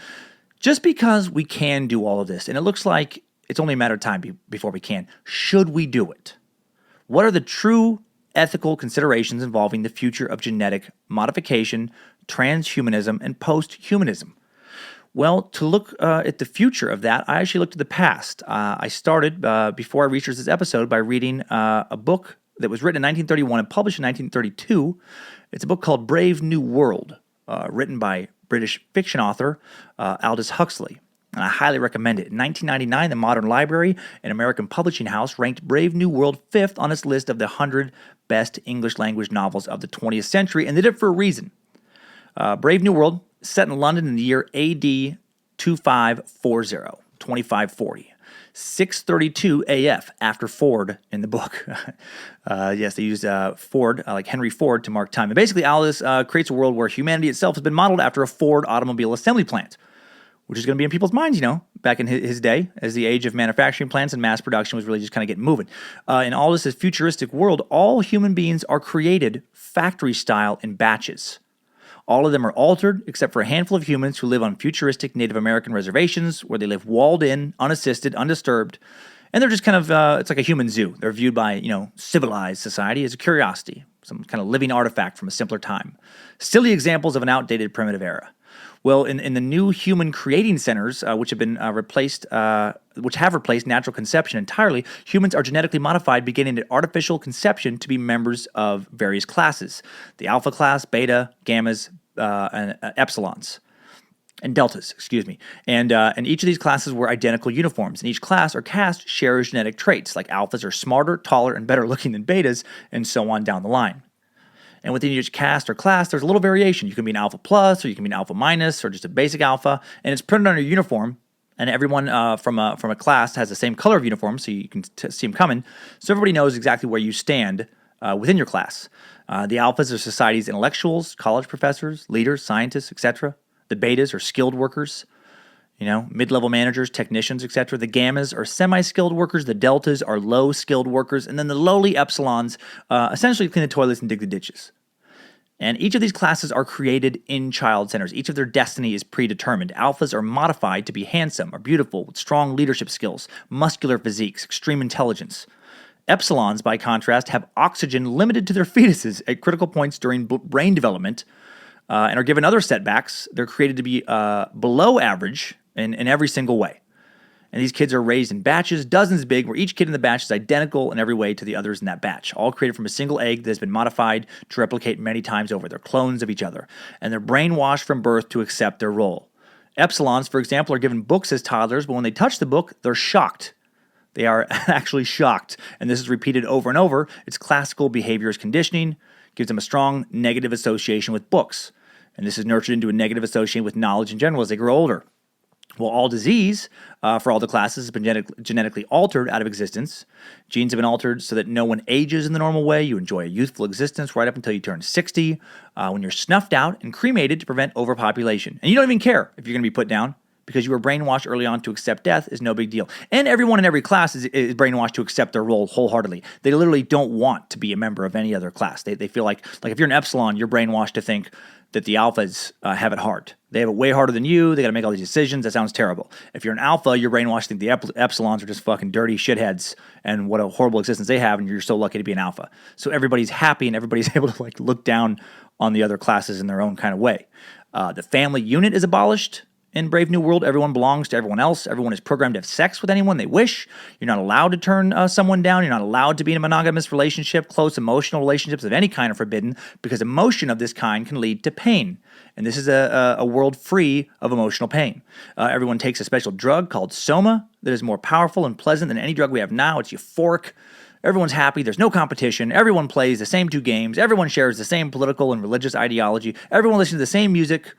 Just because we can do all of this, and it looks like it's only a matter of time before we can, should we do it? What are the true ethical considerations involving the future of genetic modification, transhumanism, and posthumanism? Well, to look at the future of that, I actually looked at the past. I started, before I researched this episode, by reading a book that was written in 1931 and published in 1932. It's a book called Brave New World, written by British fiction author Aldous Huxley. And I highly recommend it. In 1999, the Modern Library, an American publishing house, ranked Brave New World 5th on its list of the 100 best English language novels of the 20th century, and did it for a reason. Brave New World, set in London in the year AD 2540. 632 AF after Ford in the book. Yes, they used Ford, like Henry Ford, to mark time. And basically, Aldous creates a world where humanity itself has been modeled after a Ford automobile assembly plant, which is going to be in people's minds, back in his day, as the age of manufacturing plants and mass production was really just kind of getting moving. In all this futuristic world, all human beings are created factory style in batches. All of them are altered, except for a handful of humans who live on futuristic Native American reservations where they live walled in, unassisted, undisturbed. And they're just kind of, it's like a human zoo. They're viewed by, civilized society as a curiosity, some kind of living artifact from a simpler time. Silly examples of an outdated primitive era. Well, in the new human creating centers, which have replaced natural conception entirely, humans are genetically modified, beginning at artificial conception to be members of various classes: the alpha class, beta, gammas, and epsilons. And deltas, excuse me. And each of these classes wear identical uniforms. And each class or caste shares genetic traits, like alphas are smarter, taller, and better looking than betas, and so on down the line. And within each caste or class, there's a little variation. You can be an alpha plus, or you can be an alpha minus, or just a basic alpha. And it's printed on your uniform. And everyone from a class has the same color of uniform, so you can see them coming. So everybody knows exactly where you stand within your class. The alphas are society's intellectuals, college professors, leaders, scientists, etc. The betas are skilled workers, mid-level managers, technicians, etc. The gammas are semi-skilled workers. The deltas are low-skilled workers. And then the lowly epsilons essentially clean the toilets and dig the ditches. And each of these classes are created in child centers. Each of their destiny is predetermined. Alphas are modified to be handsome or beautiful with strong leadership skills, muscular physiques, extreme intelligence. Epsilons, by contrast, have oxygen limited to their fetuses at critical points during brain development and are given other setbacks. They're created to be below average in every single way. And these kids are raised in batches, dozens big, where each kid in the batch is identical in every way to the others in that batch, all created from a single egg that has been modified to replicate many times over. They're clones of each other, and they're brainwashed from birth to accept their role. Epsilons, for example, are given books as toddlers, but when they touch the book, they're shocked. They are actually shocked, and this is repeated over and over. It's classical behaviorist conditioning, gives them a strong negative association with books, and this is nurtured into a negative association with knowledge in general as they grow older. Well, all disease for all the classes has been genetically altered out of existence. Genes have been altered so that no one ages in the normal way. You enjoy a youthful existence right up until you turn 60, when you're snuffed out and cremated to prevent overpopulation. And you don't even care if you're going to be put down, because you were brainwashed early on to accept death is no big deal. And everyone in every class is brainwashed to accept their role wholeheartedly. They literally don't want to be a member of any other class. They feel like if you're an epsilon, you're brainwashed to think that the alphas have it hard. They have it way harder than you. They got to make all these decisions. That sounds terrible. If you're an alpha, you're brainwashed to think the epsilons are just fucking dirty shitheads and what a horrible existence they have, and you're so lucky to be an alpha. So everybody's happy and everybody's able to look down on the other classes in their own kind of way. The family unit is abolished. In Brave New World, everyone belongs to everyone else. Everyone is programmed to have sex with anyone they wish. You're not allowed to turn someone down. You're not allowed to be in a monogamous relationship. Close emotional relationships of any kind are forbidden, because emotion of this kind can lead to pain. And this is a world free of emotional pain. Everyone takes a special drug called soma that is more powerful and pleasant than any drug we have now. It's euphoric. Everyone's happy. There's no competition. Everyone plays the same two games. Everyone shares the same political and religious ideology. Everyone listens to the same music.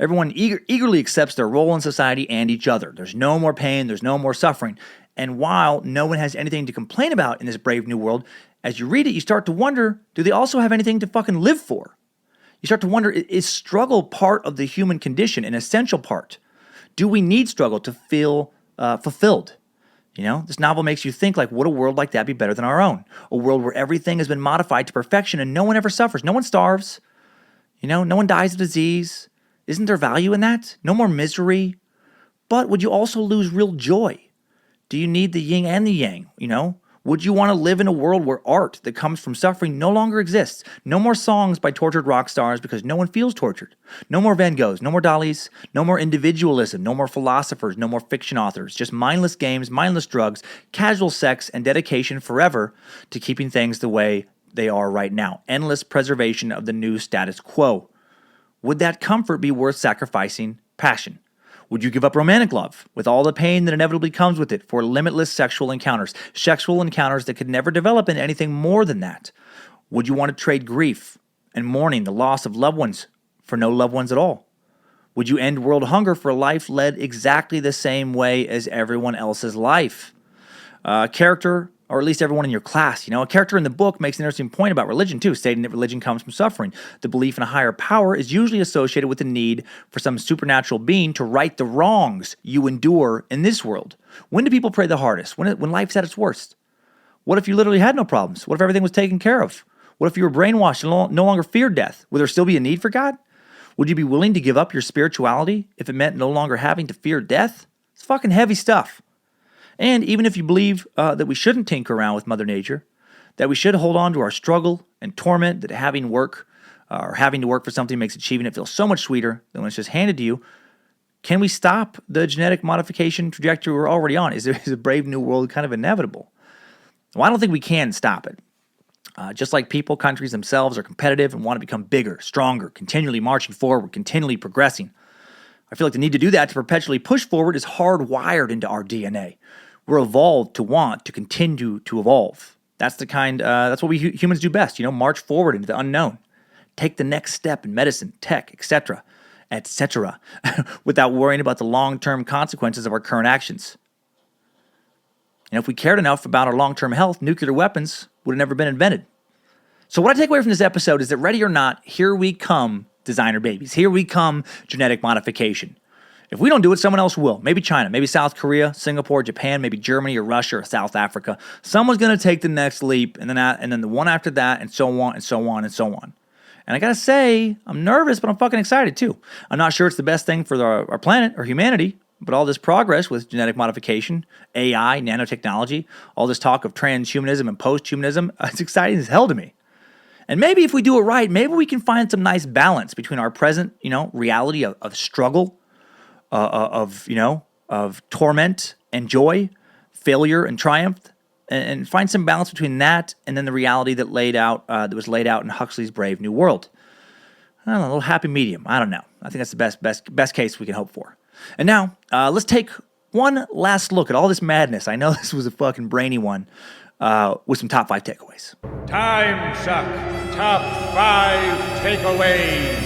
Everyone eagerly accepts their role in society and each other. There's no more pain. There's no more suffering. And while no one has anything to complain about in this brave new world, as you read it, you start to wonder, do they also have anything to fucking live for? You start to wonder, is struggle part of the human condition, an essential part? Do we need struggle to feel fulfilled? This novel makes you think, would a world like that be better than our own? A world where everything has been modified to perfection and no one ever suffers. No one starves. No one dies of disease. Isn't there value in that? No more misery. But would you also lose real joy? Do you need the yin and the yang? Would you want to live in a world where art that comes from suffering no longer exists? No more songs by tortured rock stars because no one feels tortured. No more Van Goghs, no more Dalis, no more individualism, no more philosophers, no more fiction authors. Just mindless games, mindless drugs, casual sex, and dedication forever to keeping things the way they are right now. Endless preservation of the new status quo. Would that comfort be worth sacrificing passion? Would you give up romantic love, with all the pain that inevitably comes with it, for limitless sexual encounters that could never develop into anything more than that? Would you want to trade grief and mourning the loss of loved ones for no loved ones at all? Would you end world hunger for a life led exactly the same way as everyone else's life? Character or at least everyone in your class. A character in the book makes an interesting point about religion too, stating that religion comes from suffering. The belief in a higher power is usually associated with the need for some supernatural being to right the wrongs you endure in this world. When do people pray the hardest? When life's at its worst? What if you literally had no problems? What if everything was taken care of? What if you were brainwashed and no longer feared death? Would there still be a need for God? Would you be willing to give up your spirituality if it meant no longer having to fear death? It's fucking heavy stuff. And even if you believe that we shouldn't tinker around with Mother Nature, that we should hold on to our struggle and torment, that having to work for something makes achieving it feel so much sweeter than when it's just handed to you, can we stop the genetic modification trajectory we're already on? Is a brave new world kind of inevitable? Well, I don't think we can stop it. Just like people, countries themselves are competitive and want to become bigger, stronger, continually marching forward, continually progressing. I feel like the need to do that, to perpetually push forward, is hardwired into our DNA. We're evolved to want to continue to evolve. That's what we humans do best, march forward into the unknown. Take the next step in medicine, tech, etc., without worrying about the long-term consequences of our current actions. And if we cared enough about our long-term health, nuclear weapons would have never been invented. So what I take away from this episode is that, ready or not, here we come, designer babies. Here we come, genetic modification. If we don't do it, someone else will. Maybe China, maybe South Korea, Singapore, Japan, maybe Germany or Russia or South Africa. Someone's going to take the next leap, and then the one after that, and so on and so on and so on. And I got to say, I'm nervous, but I'm fucking excited too. I'm not sure it's the best thing for our planet or humanity, but all this progress with genetic modification, AI, nanotechnology, all this talk of transhumanism and posthumanism, it's exciting as hell to me. And maybe if we do it right, maybe we can find some nice balance between our present, reality of struggle, of torment and joy, failure and triumph, and find some balance between that and then the reality that was laid out in Huxley's Brave New World. I don't know, a little happy medium. I don't know. I think that's the best case we can hope for. And now, let's take one last look at all this madness. I know this was a fucking brainy one, with some top 5 takeaways. Timesuck top 5 takeaways.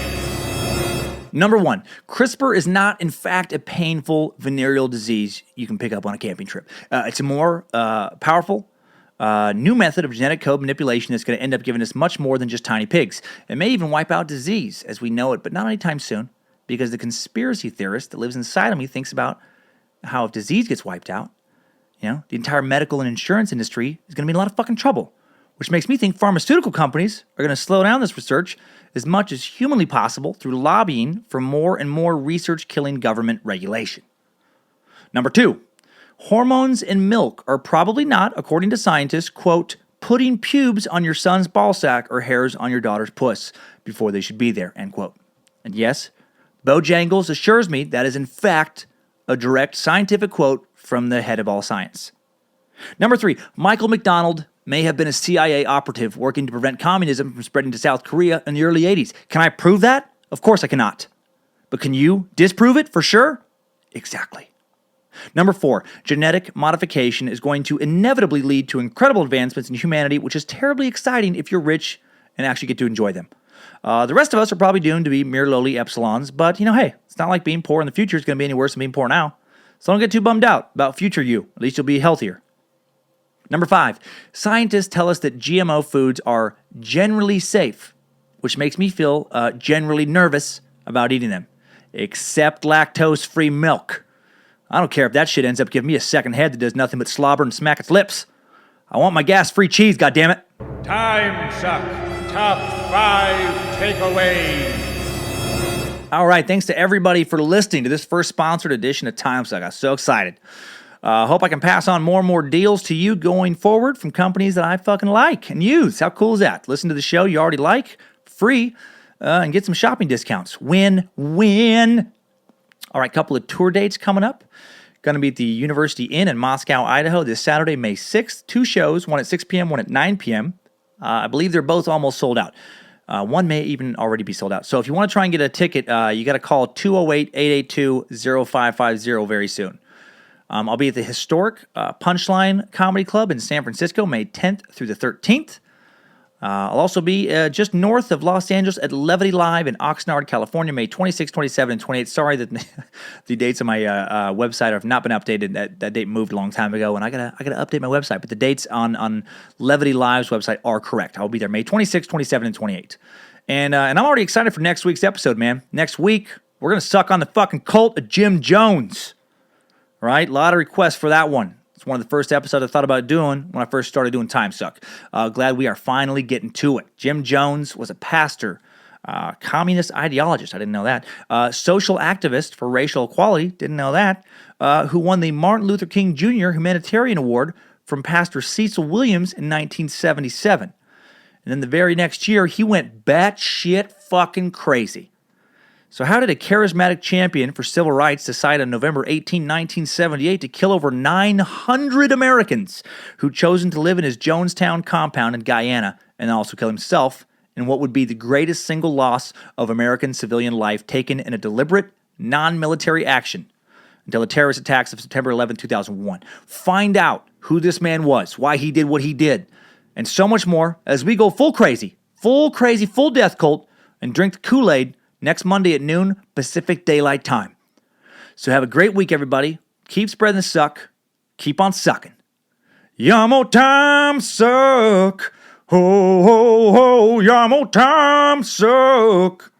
Number 1, CRISPR is not, in fact, a painful venereal disease you can pick up on a camping trip. It's a more powerful, new method of genetic code manipulation that's going to end up giving us much more than just tiny pigs. It may even wipe out disease as we know it, but not anytime soon, because the conspiracy theorist that lives inside of me thinks about how if disease gets wiped out, the entire medical and insurance industry is going to be in a lot of fucking trouble, which makes me think pharmaceutical companies are going to slow down this research as much as humanly possible through lobbying for more and more research-killing government regulation. Number 2, hormones in milk are probably not, according to scientists, quote, putting pubes on your son's ballsack or hairs on your daughter's puss before they should be there, end quote. And yes, Bojangles assures me that is in fact a direct scientific quote from the head of all science. Number 3, Michael McDonald may have been a CIA operative working to prevent communism from spreading to South Korea in the early 80s. Can I prove that? Of course I cannot. But can you disprove it for sure? Exactly. Number 4, genetic modification is going to inevitably lead to incredible advancements in humanity, which is terribly exciting if you're rich and actually get to enjoy them. The rest of us are probably doomed to be mere lowly epsilons, but, hey, it's not like being poor in the future is going to be any worse than being poor now. So don't get too bummed out about future you. At least you'll be healthier. Number 5, scientists tell us that GMO foods are generally safe, which makes me feel generally nervous about eating them, except lactose-free milk. I don't care if that shit ends up giving me a second head that does nothing but slobber and smack its lips. I want my gas-free cheese, goddammit. Timesuck top 5 takeaways. All right, thanks to everybody for listening to this first sponsored edition of Timesuck. I'm so excited. Hope I can pass on more and more deals to you going forward from companies that I fucking like and use. How cool is that? Listen to the show you already like, free, and get some shopping discounts. Win-win. All right, couple of tour dates coming up. Going to be at the University Inn in Moscow, Idaho this Saturday, May 6th. 2 shows, one at 6 p.m., one at 9 p.m. I believe they're both almost sold out. One may even already be sold out. So if you want to try and get a ticket, you got to call 208-882-0550 very soon. I'll be at the historic Punchline Comedy Club in San Francisco, May 10th through the 13th. I'll also be just north of Los Angeles at Levity Live in Oxnard, California, May 26, 27, and 28. Sorry that the dates on my website have not been updated. That date moved a long time ago, and I gotta update my website. But the dates on Levity Live's website are correct. I'll be there May 26, 27, and 28. And I'm already excited for next week's episode, man. Next week, we're gonna suck on the fucking cult of Jim Jones. All right? A lot of requests for that one. It's one of the first episodes I thought about doing when I first started doing Timesuck. Glad we are finally getting to it. Jim Jones was a pastor, communist ideologist. I didn't know that. Social activist for racial equality. Didn't know that. Who won the Martin Luther King Jr. Humanitarian Award from Pastor Cecil Williams in 1977. And then the very next year, he went batshit fucking crazy. So how did a charismatic champion for civil rights decide on November 18, 1978 to kill over 900 Americans who'd chosen to live in his Jonestown compound in Guyana and also kill himself in what would be the greatest single loss of American civilian life taken in a deliberate, non-military action until the terrorist attacks of September 11, 2001. Find out who this man was, why he did what he did, and so much more as we go full crazy, full death cult, and drink the Kool-Aid next Monday at noon Pacific Daylight Time. So have a great week, everybody. Keep spreading the suck. Keep on sucking. Yamo time suck. Ho, ho, ho, yamo time suck.